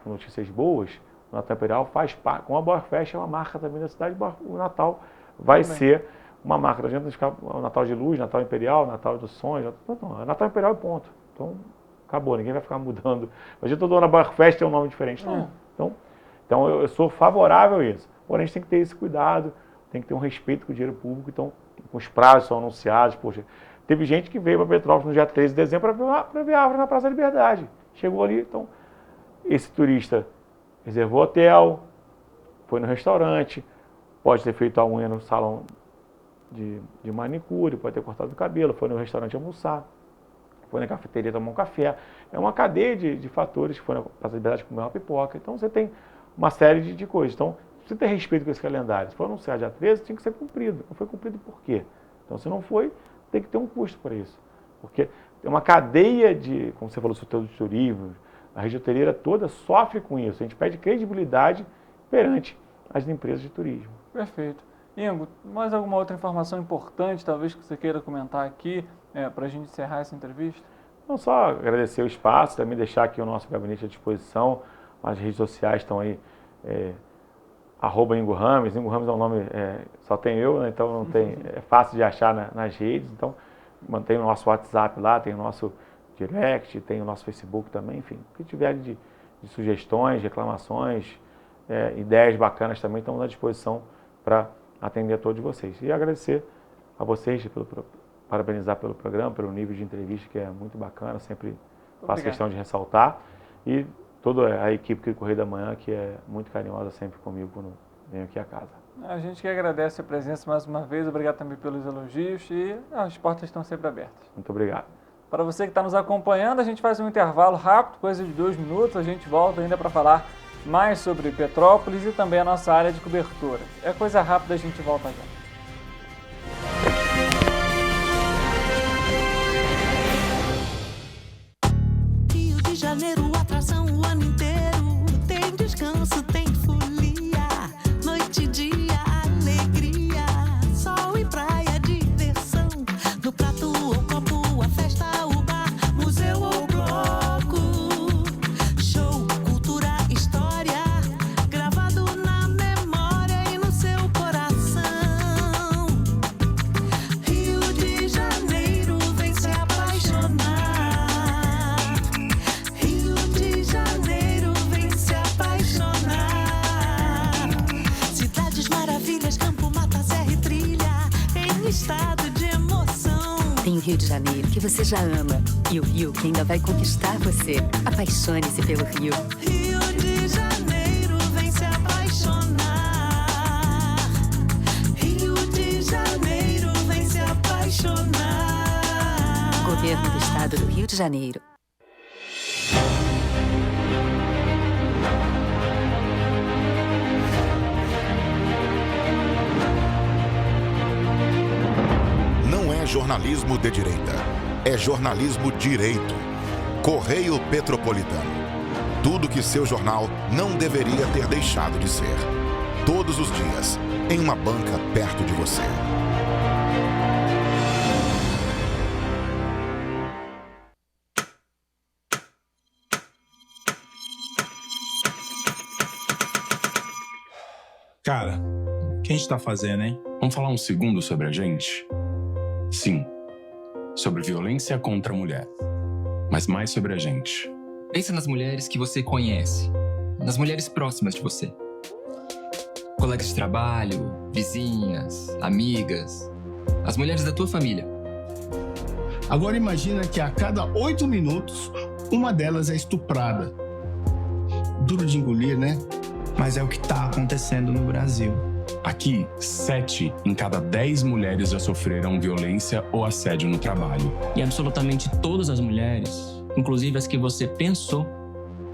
com notícias boas, o Natal Imperial faz parte. Com a Boarfest é uma marca também da cidade, o Natal vai ser uma marca. A gente ficar o Natal de Luz, Natal Imperial, Natal dos Sonhos, não, Natal Imperial é ponto. Então, acabou, ninguém vai ficar mudando. Mas toda hora a Boarfest tem um nome diferente. Não. Então eu sou favorável a isso. Porém, a gente tem que ter esse cuidado, tem que ter um respeito com o dinheiro público, então, com os prazos são anunciados, poxa. Teve gente que veio para Petrópolis no dia 13 de dezembro para ver a árvore na Praça da Liberdade. Chegou ali, então, esse turista reservou hotel, foi no restaurante, pode ter feito a unha no salão de manicure, pode ter cortado o cabelo, foi no restaurante almoçar, foi na cafeteria tomar um café. É uma cadeia de fatores que foi na Praça da Liberdade comer uma pipoca. Então, você tem uma série de coisas. Então, você tem respeito com esse calendário. Se for anunciado dia 13, tinha que ser cumprido. Não foi cumprido por quê? Então, se não foi, tem que ter um custo para isso. Porque tem uma cadeia de, como você falou, setor de turismo, a região hoteleira toda sofre com isso. A gente pede credibilidade perante as empresas de turismo. Perfeito. Ingo, mais alguma outra informação importante, talvez, que você queira comentar aqui, para a gente encerrar essa entrevista? Não só agradecer o espaço, também deixar aqui o nosso gabinete à disposição. As redes sociais estão aí, @Ingo Rames. Ingo Rames é um nome, só tem eu, né? Então não tem, é fácil de achar nas redes. Então mantém o nosso WhatsApp lá, tem o nosso direct, tem o nosso Facebook também, enfim. O que tiver de sugestões, reclamações, ideias bacanas também estamos à disposição para atender a todos vocês. E agradecer a vocês, parabenizar pelo programa, pelo nível de entrevista que é muito bacana, sempre faço questão de ressaltar. E toda a equipe do Correio da Manhã, que é muito carinhosa sempre comigo quando venho aqui à casa. A gente que agradece a presença mais uma vez, obrigado também pelos elogios e as portas estão sempre abertas. Muito obrigado. Para você que está nos acompanhando, a gente faz um intervalo rápido, coisa de 2 minutos, a gente volta ainda para falar mais sobre Petrópolis e também a nossa área de cobertura. É coisa rápida, a gente volta já. Rio de Janeiro, atração o ano inteiro. Tem descanso, tem folia. Noite e dia, alegria. Sol e praia, diversão. No prato ou copo, a festa, o bar, museu ou bloco. Show, cultura, história. Gravado na memória e no seu coração. Rio de Janeiro que você já ama e o Rio que ainda vai conquistar você. Apaixone-se pelo Rio. Rio de Janeiro, vem se apaixonar. Rio de Janeiro, vem se apaixonar. Governo do Estado do Rio de Janeiro. Não é jornalismo de direita, é jornalismo direito. Correio Petropolitano. Tudo que seu jornal não deveria ter deixado de ser. Todos os dias, em uma banca perto de você. Cara, o que a gente tá fazendo, hein? Vamos falar um segundo sobre a gente? Sim, sobre violência contra a mulher, mas mais sobre a gente. Pensa nas mulheres que você conhece, nas mulheres próximas de você. Colegas de trabalho, vizinhas, amigas, as mulheres da tua família. Agora imagina que a cada 8 minutos, uma delas é estuprada. Duro de engolir, né? Mas é o que tá acontecendo no Brasil. Aqui, 7 em cada 10 mulheres já sofreram violência ou assédio no trabalho. E absolutamente todas as mulheres, inclusive as que você pensou,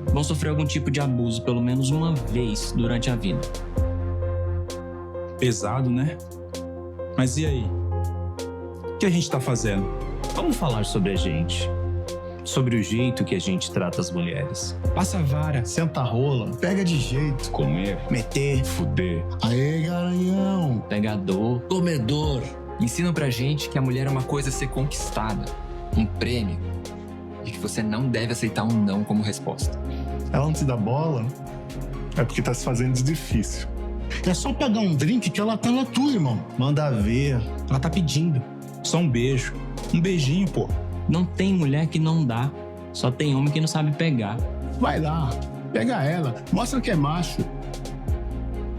vão sofrer algum tipo de abuso pelo menos uma vez durante a vida. Pesado, né? Mas e aí? O que a gente tá fazendo? Vamos falar sobre a gente. Sobre o jeito que a gente trata as mulheres. Passa a vara, senta a rola, pega de jeito. Comer, Meter. fuder. Aê, garanhão. Pegador. Comedor. Ensinam pra gente que a mulher é uma coisa a ser conquistada, um prêmio, e que você não deve aceitar um não como resposta. Ela não te dá bola, é porque tá se fazendo de difícil. É só pegar um drink que ela tá na tua, irmão. Manda ver. Ela tá pedindo. Só um beijo. Um beijinho, pô. Não tem mulher que não dá, só tem homem que não sabe pegar. Vai lá, pega ela, mostra que é macho.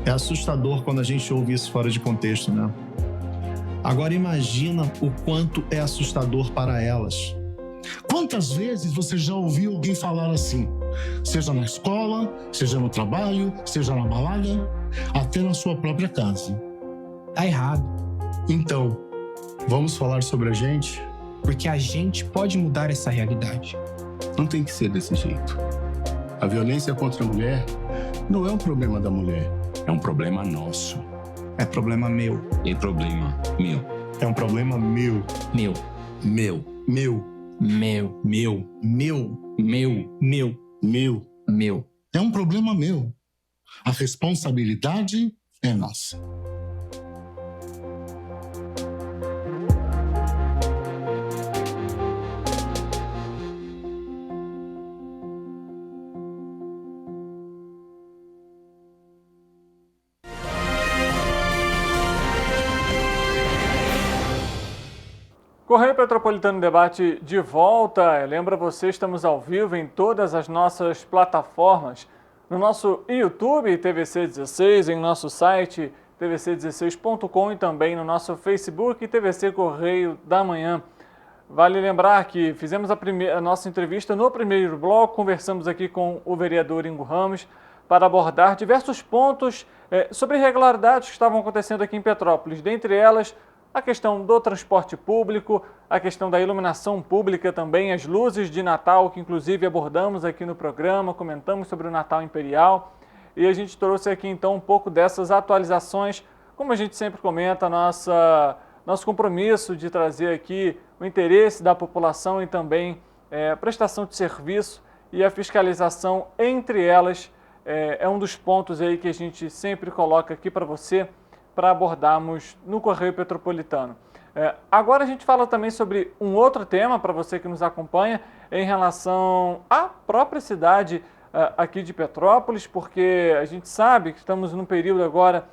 É assustador quando a gente ouve isso fora de contexto, né? Agora imagina o quanto é assustador para elas. Quantas vezes você já ouviu alguém falar assim? Seja na escola, seja no trabalho, seja na balada, até na sua própria casa. Tá errado. Então, vamos falar sobre a gente? Porque a gente pode mudar essa realidade. Não tem que ser desse jeito. A violência contra a mulher não é um problema da mulher. É um problema nosso. É problema meu. É problema meu. É um problema meu. Meu, Meu. Meu. meu, Meu. Meu. meu, Meu. Meu. meu. É um problema meu. A responsabilidade é nossa. Correio Petropolitano Debate de volta. Lembra você, estamos ao vivo em todas as nossas plataformas. No nosso YouTube, TVC16, em nosso site, tvc16.com e também no nosso Facebook, TVC Correio da Manhã. Vale lembrar que fizemos a nossa entrevista no primeiro bloco, conversamos aqui com o vereador Ingo Ramos para abordar diversos pontos sobre irregularidades que estavam acontecendo aqui em Petrópolis, dentre elas a questão do transporte público, a questão da iluminação pública também, as luzes de Natal, que inclusive abordamos aqui no programa, comentamos sobre o Natal Imperial, e a gente trouxe aqui então um pouco dessas atualizações, como a gente sempre comenta, nosso compromisso de trazer aqui o interesse da população e também prestação de serviço e a fiscalização entre elas é um dos pontos aí que a gente sempre coloca aqui para você, para abordarmos no Correio Petropolitano. Agora a gente fala também sobre um outro tema para você que nos acompanha em relação à própria cidade aqui de Petrópolis, porque a gente sabe que estamos num período agora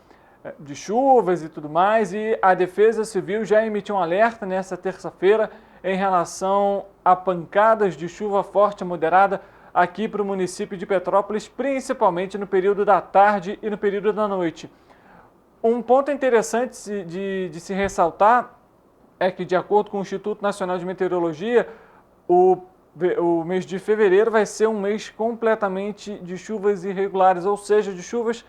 de chuvas e tudo mais, e a Defesa Civil já emitiu um alerta nessa terça-feira em relação a pancadas de chuva forte e moderada aqui para o município de Petrópolis, principalmente no período da tarde e no período da noite. Um ponto interessante de se ressaltar é que, de acordo com o Instituto Nacional de Meteorologia, o mês de fevereiro vai ser um mês completamente de chuvas irregulares, ou seja, de chuvas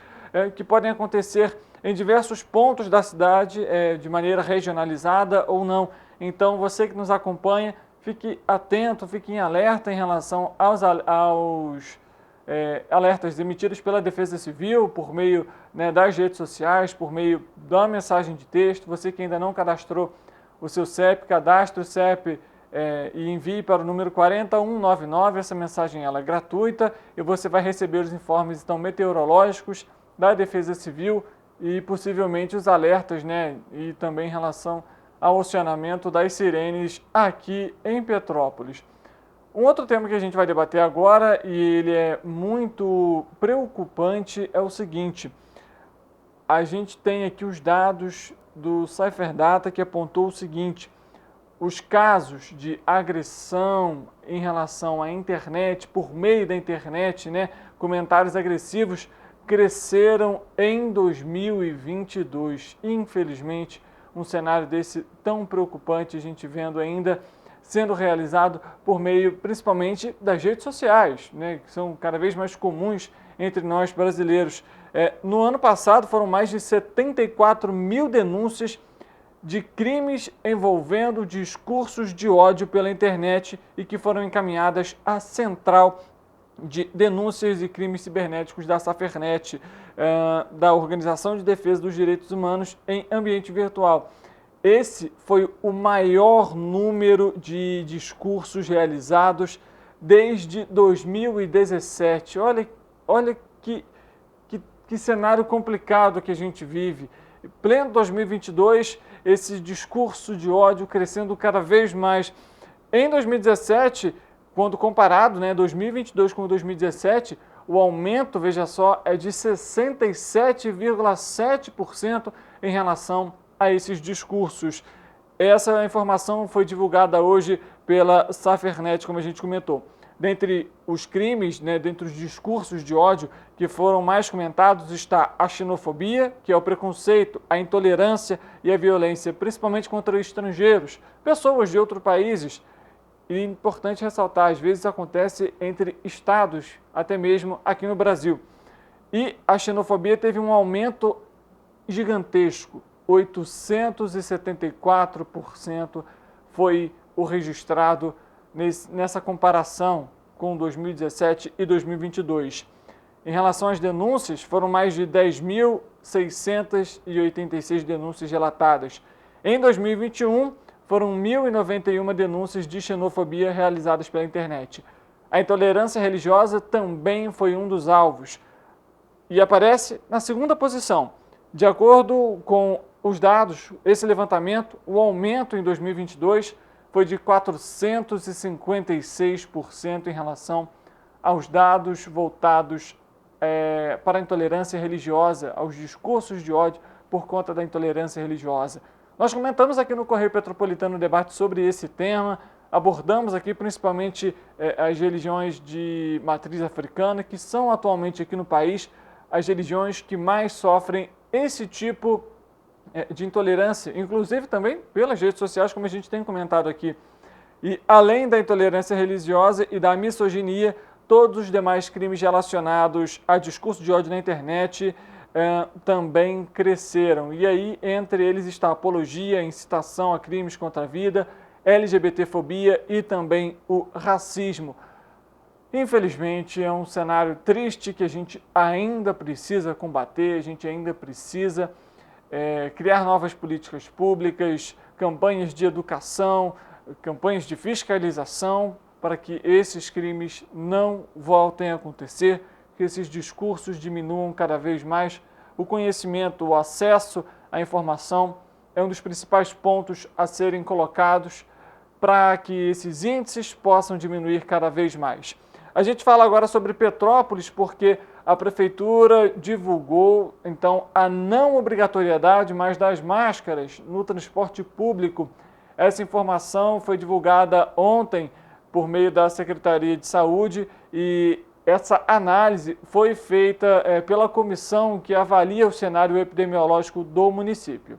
que podem acontecer em diversos pontos da cidade, de maneira regionalizada ou não. Então, você que nos acompanha, fique atento, fique em alerta em relação aos alertas emitidos pela Defesa Civil, por meio, né, das redes sociais, por meio da mensagem de texto. Você que ainda não cadastrou o seu CEP, cadastre o CEP e envie para o número 40199. Essa mensagem ela é gratuita e você vai receber os informes então, meteorológicos da Defesa Civil e possivelmente os alertas, né, e também em relação ao acionamento das sirenes aqui em Petrópolis. Um outro tema que a gente vai debater agora, e ele é muito preocupante, é o seguinte: a gente tem aqui os dados do Cyferdata que apontou o seguinte: os casos de agressão em relação à internet, por meio da internet, né, comentários agressivos, cresceram em 2022. Infelizmente, um cenário desse tão preocupante, a gente vendo ainda sendo realizado por meio, principalmente, das redes sociais, né, que são cada vez mais comuns entre nós brasileiros. No ano passado, foram mais de 74 mil denúncias de crimes envolvendo discursos de ódio pela internet e que foram encaminhadas à Central de Denúncias e Crimes Cibernéticos da Safernet, da Organização de Defesa dos Direitos Humanos em Ambiente Virtual. Esse foi o maior número de discursos realizados desde 2017. Olha que cenário complicado que a gente vive. Em pleno 2022, esse discurso de ódio crescendo cada vez mais. Em 2017, quando comparado, né, 2022 com 2017, o aumento, veja só, é de 67,7% em relação a esses discursos. Essa informação foi divulgada hoje pela Safernet, como a gente comentou. Dentre os crimes, né, dentre os discursos de ódio que foram mais comentados está a xenofobia, que é o preconceito, a intolerância e a violência, principalmente contra estrangeiros, pessoas de outros países. E é importante ressaltar, às vezes acontece entre estados, até mesmo aqui no Brasil. E a xenofobia teve um aumento gigantesco. 874% foi o registrado nessa comparação com 2017 e 2022. Em relação às denúncias, foram mais de 10.686 denúncias relatadas. Em 2021, foram 1.091 denúncias de xenofobia realizadas pela internet. A intolerância religiosa também foi um dos alvos e aparece na segunda posição. De acordo com os dados, esse levantamento, o aumento em 2022 foi de 456% em relação aos dados voltados para a intolerância religiosa, aos discursos de ódio por conta da intolerância religiosa. Nós comentamos aqui no Correio Petropolitano debate sobre esse tema, abordamos aqui principalmente as religiões de matriz africana, que são atualmente aqui no país as religiões que mais sofrem esse tipo de intolerância, inclusive também pelas redes sociais, como a gente tem comentado aqui. E além da intolerância religiosa e da misoginia, todos os demais crimes relacionados a discurso de ódio na internet também cresceram. E aí, entre eles está a apologia, a incitação a crimes contra a vida, LGBTfobia e também o racismo. Infelizmente, é um cenário triste que a gente ainda precisa combater, a gente ainda precisa criar novas políticas públicas, campanhas de educação, campanhas de fiscalização, para que esses crimes não voltem a acontecer, que esses discursos diminuam cada vez mais. O conhecimento, o acesso à informação é um dos principais pontos a serem colocados para que esses índices possam diminuir cada vez mais. A gente fala agora sobre Petrópolis porque a Prefeitura divulgou, então, a não obrigatoriedade mais das máscaras no transporte público. Essa informação foi divulgada ontem por meio da Secretaria de Saúde e essa análise foi feita pela comissão que avalia o cenário epidemiológico do município.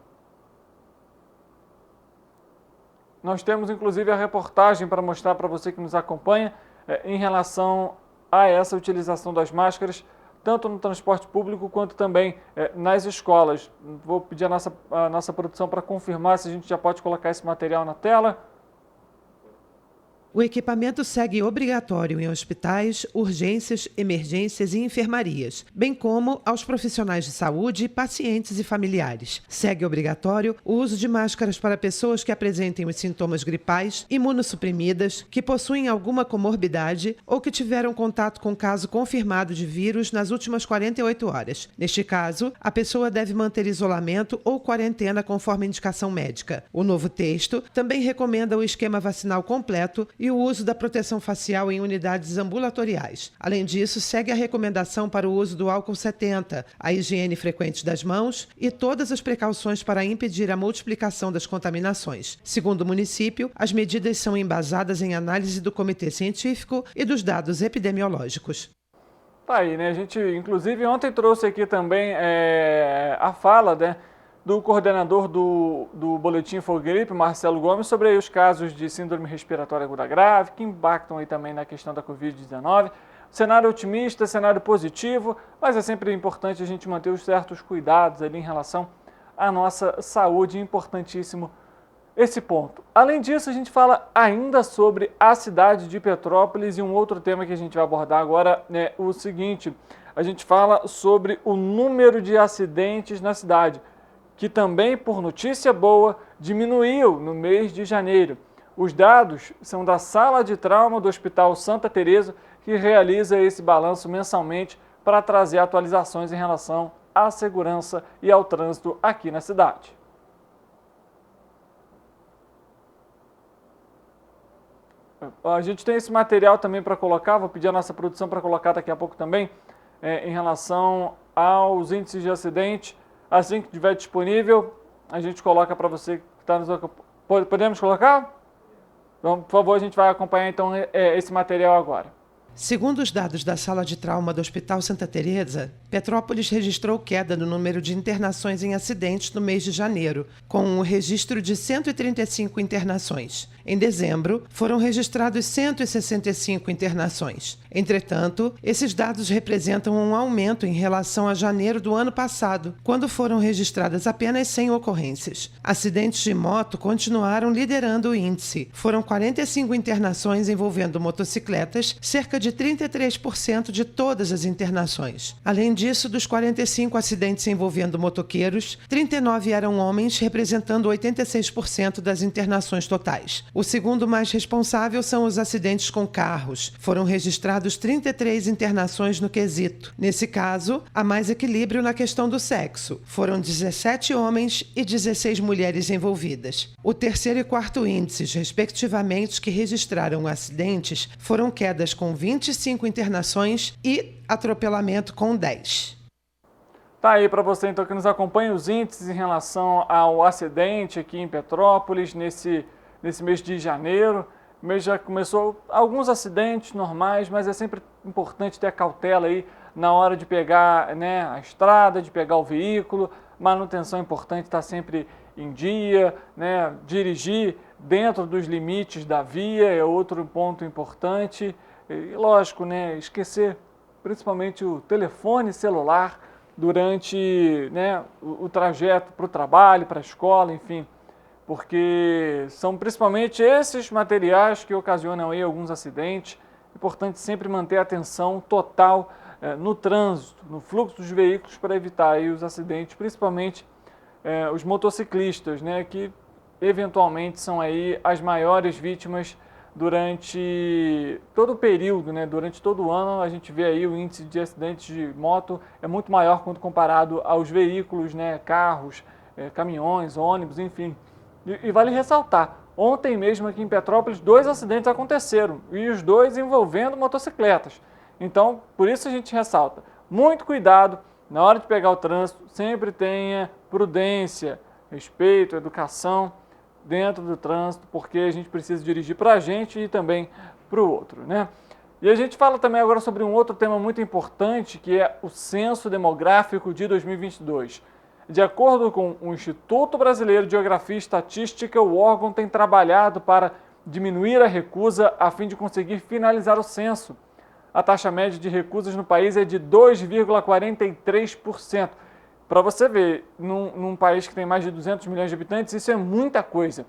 Nós temos inclusive a reportagem para mostrar para você que nos acompanha em relação a essa utilização das máscaras, tanto no transporte público quanto também nas escolas. Vou pedir a nossa produção para confirmar se a gente já pode colocar esse material na tela. O equipamento segue obrigatório em hospitais, urgências, emergências e enfermarias, bem como aos profissionais de saúde, pacientes e familiares. Segue obrigatório o uso de máscaras para pessoas que apresentem os sintomas gripais, imunossuprimidas, que possuem alguma comorbidade ou que tiveram contato com caso confirmado de vírus nas últimas 48 horas. Neste caso, a pessoa deve manter isolamento ou quarentena conforme indicação médica. O novo texto também recomenda o esquema vacinal completo e o uso da proteção facial em unidades ambulatoriais. Além disso, segue a recomendação para o uso do álcool 70, a higiene frequente das mãos e todas as precauções para impedir a multiplicação das contaminações. Segundo o município, as medidas são embasadas em análise do comitê científico e dos dados epidemiológicos. Tá aí, né? A gente, inclusive, ontem trouxe aqui também a fala, né, do coordenador do Boletim Infogripe, Marcelo Gomes, sobre aí os casos de síndrome respiratória aguda grave, que impactam aí também na questão da Covid-19. Cenário otimista, cenário positivo, mas é sempre importante a gente manter os certos cuidados ali em relação à nossa saúde, importantíssimo esse ponto. Além disso, a gente fala ainda sobre a cidade de Petrópolis e um outro tema que a gente vai abordar agora é o seguinte, a gente fala sobre o número de acidentes na cidade, que também, por notícia boa, diminuiu no mês de janeiro. Os dados são da Sala de Trauma do Hospital Santa Teresa, que realiza esse balanço mensalmente para trazer atualizações em relação à segurança e ao trânsito aqui na cidade. A gente tem esse material também para colocar, vou pedir a nossa produção para colocar daqui a pouco também, em relação aos índices de acidente. Assim que estiver disponível, a gente coloca para você que está nos acompanhando. Podemos colocar? Então, por favor, a gente vai acompanhar então esse material agora. Segundo os dados da Sala de Trauma do Hospital Santa Teresa, Petrópolis registrou queda no número de internações em acidentes no mês de janeiro, com um registro de 135 internações. Em dezembro, foram registrados 165 internações. Entretanto, esses dados representam um aumento em relação a janeiro do ano passado, quando foram registradas apenas 100 ocorrências. Acidentes de moto continuaram liderando o índice. Foram 45 internações envolvendo motocicletas, cerca de 33% de todas as internações. Além disso, dos 45 acidentes envolvendo motoqueiros, 39 eram homens, representando 86% das internações totais. O segundo mais responsável são os acidentes com carros. Foram registrados 33 internações no quesito. Nesse caso, há mais equilíbrio na questão do sexo. Foram 17 homens e 16 mulheres envolvidas. O terceiro e quarto índices, respectivamente, que registraram acidentes, foram quedas com 25 internações e atropelamento com 10. Tá aí para você então que nos acompanha os índices em relação ao acidente aqui em Petrópolis nesse mês de janeiro. O mês já começou alguns acidentes normais, mas é sempre importante ter cautela aí na hora de pegar, né, a estrada, de pegar o veículo. Manutenção é importante, estar sempre em dia, né, dirigir dentro dos limites da via é outro ponto importante. E lógico, né, esquecer principalmente o telefone celular durante, né, o trajeto para o trabalho, para a escola, enfim. Porque são principalmente esses materiais que ocasionam aí alguns acidentes. É importante sempre manter a atenção total no trânsito, no fluxo dos veículos para evitar aí os acidentes, principalmente os motociclistas, né, que eventualmente são aí as maiores vítimas durante todo o período, né, durante todo o ano. A gente vê aí o índice de acidentes de moto é muito maior quando comparado aos veículos, né, carros, caminhões, ônibus, enfim. E vale ressaltar, ontem mesmo aqui em Petrópolis, 2 acidentes aconteceram, e os 2 envolvendo motocicletas. Então, por isso a gente ressalta, muito cuidado na hora de pegar o trânsito, sempre tenha prudência, respeito, educação dentro do trânsito, porque a gente precisa dirigir para a gente e também para o outro, né? E a gente fala também agora sobre um outro tema muito importante, que é o Censo Demográfico de 2022. De acordo com o Instituto Brasileiro de Geografia e Estatística, o órgão tem trabalhado para diminuir a recusa a fim de conseguir finalizar o censo. A taxa média de recusas no país é de 2,43%. Para você ver, num país que tem mais de 200 milhões de habitantes, isso é muita coisa.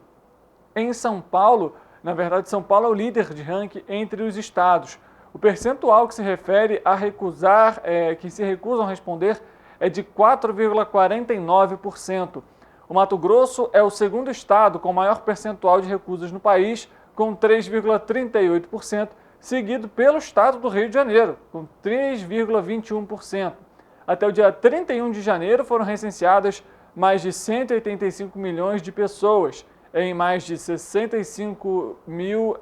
Em São Paulo, na verdade, São Paulo é o líder de ranking entre os estados. O percentual que se refere a recusar, que se recusam a responder, é de 4,49%. O Mato Grosso é o segundo estado com maior percentual de recusas no país, com 3,38%, seguido pelo estado do Rio de Janeiro, com 3,21%. Até o dia 31 de janeiro foram recenseadas mais de 185 milhões de pessoas, em mais de 65 milhões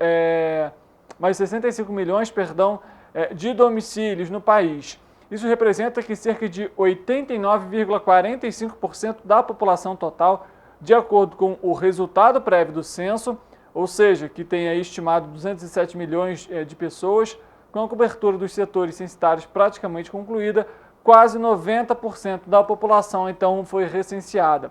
de domicílios no país. Isso representa que cerca de 89,45% da população total, de acordo com o resultado prévio do censo, ou seja, que tem aí estimado 207 milhões de pessoas, com a cobertura dos setores censitários praticamente concluída, quase 90% da população então foi recenseada.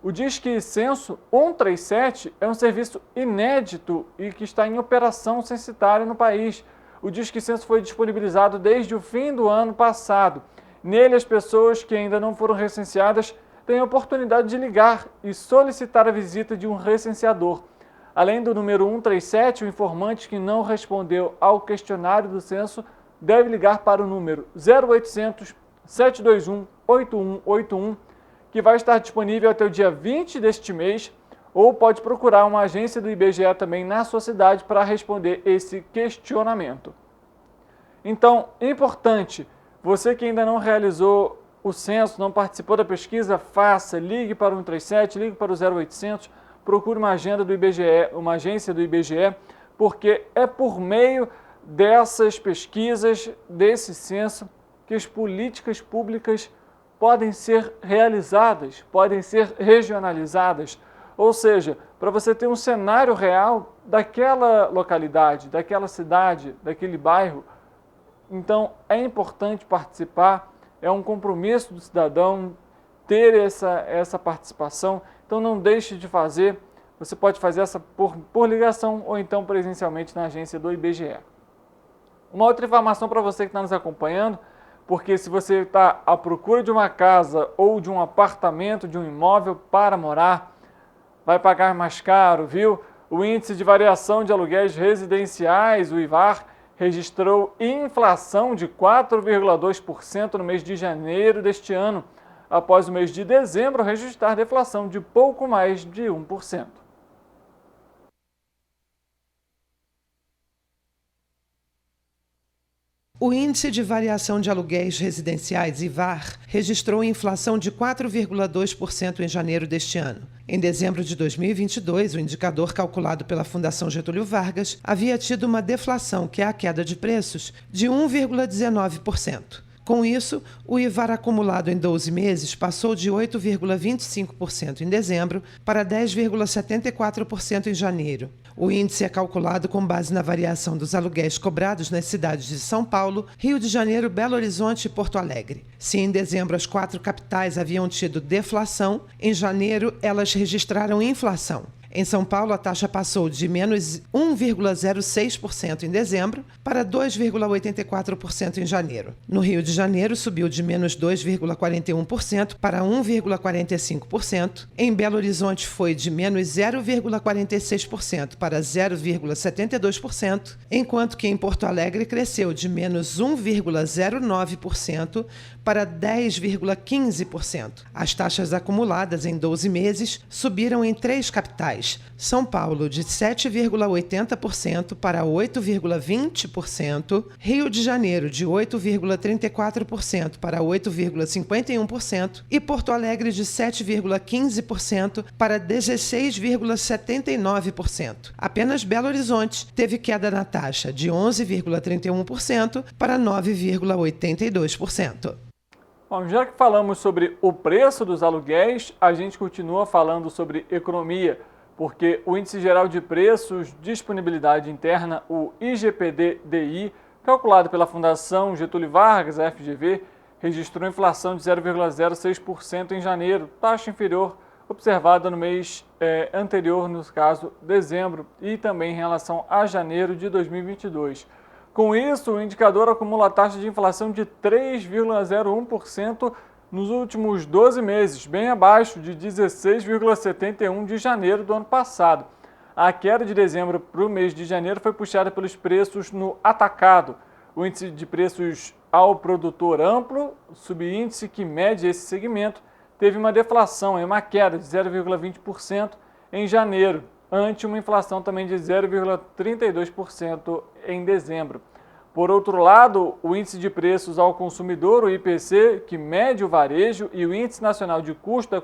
O Disque Censo 137 é um serviço inédito e que está em operação censitária no país. O Disque Censo foi disponibilizado desde o fim do ano passado. Nele, as pessoas que ainda não foram recenseadas têm a oportunidade de ligar e solicitar a visita de um recenseador. Além do número 137, o informante que não respondeu ao questionário do censo deve ligar para o número 0800 721 8181, que vai estar disponível até o dia 20 deste mês, ou pode procurar uma agência do IBGE também na sua cidade para responder esse questionamento. Então, importante, você que ainda não realizou o censo, não participou da pesquisa, faça, ligue para o 137, ligue para o 0800, procure uma agenda do IBGE, uma agência do IBGE, porque é por meio dessas pesquisas, desse censo, que as políticas públicas podem ser realizadas, podem ser regionalizadas. Ou seja, para você ter um cenário real daquela localidade, daquela cidade, daquele bairro. Então, é importante participar, é um compromisso do cidadão ter essa participação. Então, não deixe de fazer. Você pode fazer essa por ligação ou então presencialmente na agência do IBGE. Uma outra informação para você que está nos acompanhando, porque se você está à procura de uma casa ou de um apartamento, de um imóvel para morar, vai pagar mais caro, viu? O Índice de Variação de Aluguéis Residenciais, o IVAR, registrou inflação de 4,2% no mês de janeiro deste ano, após o mês de dezembro registrar deflação de pouco mais de 1%. O Índice de Variação de Aluguéis Residenciais, IVAR, registrou inflação de 4,2% em janeiro deste ano. Em dezembro de 2022, o indicador calculado pela Fundação Getúlio Vargas havia tido uma deflação, que é a queda de preços, de 1,19%. Com isso, o IVAR acumulado em 12 meses passou de 8,25% em dezembro para 10,74% em janeiro. O índice é calculado com base na variação dos aluguéis cobrados nas cidades de São Paulo, Rio de Janeiro, Belo Horizonte e Porto Alegre. Se em dezembro as 4 capitais haviam tido deflação, em janeiro elas registraram inflação. Em São Paulo, a taxa passou de menos 1,06% em dezembro para 2,84% em janeiro. No Rio de Janeiro, subiu de menos 2,41% para 1,45%. Em Belo Horizonte, foi de menos 0,46% para 0,72%, enquanto que em Porto Alegre cresceu de menos 1,09% para 10,15%. As taxas acumuladas em 12 meses subiram em 3 capitais. São Paulo, de 7,80% para 8,20%, Rio de Janeiro, de 8,34% para 8,51% e Porto Alegre, de 7,15% para 16,79%. Apenas Belo Horizonte teve queda na taxa, de 11,31% para 9,82%. Bom, já que falamos sobre o preço dos aluguéis, a gente continua falando sobre economia, porque o Índice Geral de Preços, Disponibilidade Interna, o IGPD-DI, calculado pela Fundação Getúlio Vargas, a FGV, registrou inflação de 0,06% em janeiro, taxa inferior observada no mês anterior, no caso, dezembro, e também em relação a janeiro de 2022. Com isso, o indicador acumula a taxa de inflação de 3,01% nos últimos 12 meses, bem abaixo de 16,71% de janeiro do ano passado. A queda de dezembro para o mês de janeiro foi puxada pelos preços no atacado. O índice de preços ao produtor amplo, subíndice que mede esse segmento, teve uma deflação, uma queda de 0,20% em janeiro, ante uma inflação também de 0,32% em dezembro. Por outro lado, o índice de preços ao consumidor, o IPC, que mede o varejo, e o índice nacional de custo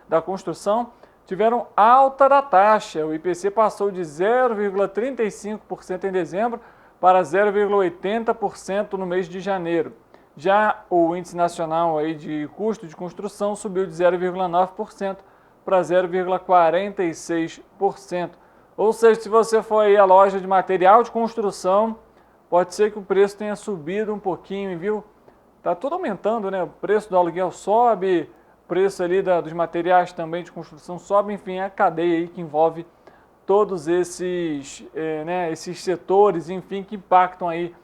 da construção tiveram alta da taxa. O IPC passou de 0,35% em dezembro para 0,80% no mês de janeiro. Já o índice nacional aí de custo de construção subiu de 0,9% para 0,46%. Ou seja, se você for aí à loja de material de construção, pode ser que o preço tenha subido um pouquinho, viu? Tá tudo aumentando, né? O preço do aluguel sobe, o preço ali dos materiais também de construção sobe, enfim, é a cadeia aí que envolve todos esses, esses setores, enfim, que impactam aí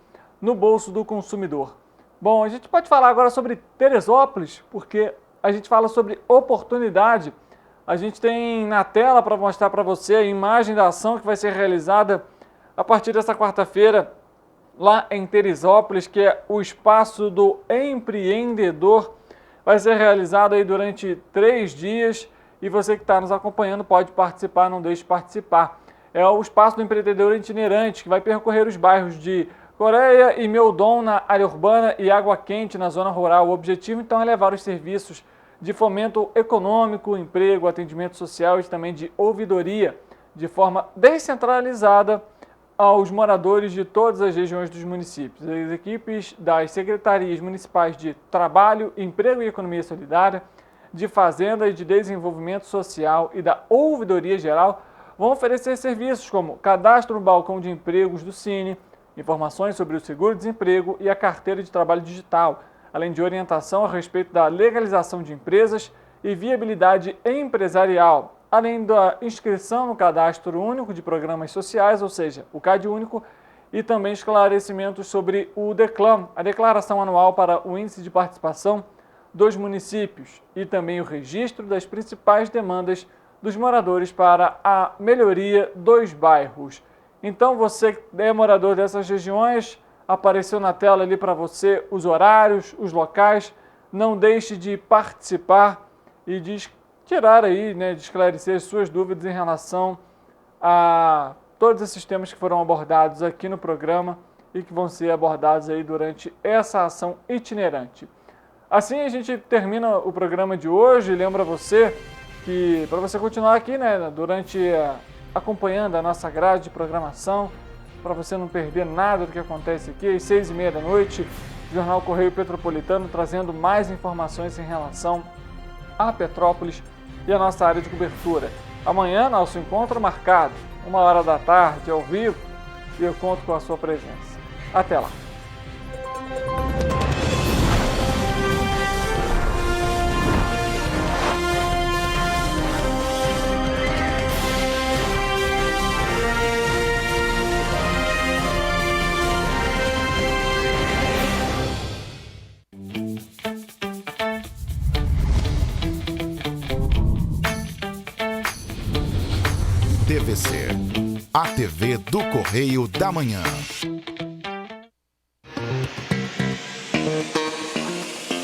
no bolso do consumidor. Bom, a gente pode falar agora sobre Teresópolis, porque a gente fala sobre oportunidade. A gente tem na tela para mostrar para você a imagem da ação que vai ser realizada a partir dessa quarta-feira lá em Teresópolis, que é o Espaço do Empreendedor. Vai ser realizado aí durante 3 dias e você que está nos acompanhando pode participar, não deixe de participar. É o Espaço do Empreendedor Itinerante, que vai percorrer os bairros de Coreia e Meudon na área urbana e Água Quente na zona rural. O objetivo, então, é levar os serviços de fomento econômico, emprego, atendimento social e também de ouvidoria de forma descentralizada aos moradores de todas as regiões dos municípios. As equipes das secretarias municipais de Trabalho, Emprego e Economia Solidária, de Fazenda e de Desenvolvimento Social e da Ouvidoria Geral vão oferecer serviços como cadastro no balcão de empregos do Cine, informações sobre o seguro-desemprego e a carteira de trabalho digital, além de orientação a respeito da legalização de empresas e viabilidade empresarial, além da inscrição no Cadastro Único de Programas Sociais, ou seja, o CAD Único, e também esclarecimentos sobre o DECLAM, a Declaração Anual para o Índice de Participação dos Municípios, e também o registro das principais demandas dos moradores para a melhoria dos bairros. Então, você que é morador dessas regiões, apareceu na tela ali para você os horários, os locais. Não deixe de participar e de tirar aí, de esclarecer as suas dúvidas em relação a todos esses temas que foram abordados aqui no programa e que vão ser abordados aí durante essa ação itinerante. Assim a gente termina o programa de hoje. Lembra você que para você continuar aqui, acompanhando a nossa grade de programação, para você não perder nada do que acontece aqui, às 6h30 da noite, Jornal Correio Petropolitano trazendo mais informações em relação a Petrópolis e a nossa área de cobertura. Amanhã, nosso encontro marcado, 13h da tarde, ao vivo, e eu conto com a sua presença. Até lá! TVC, a TV do Correio da Manhã.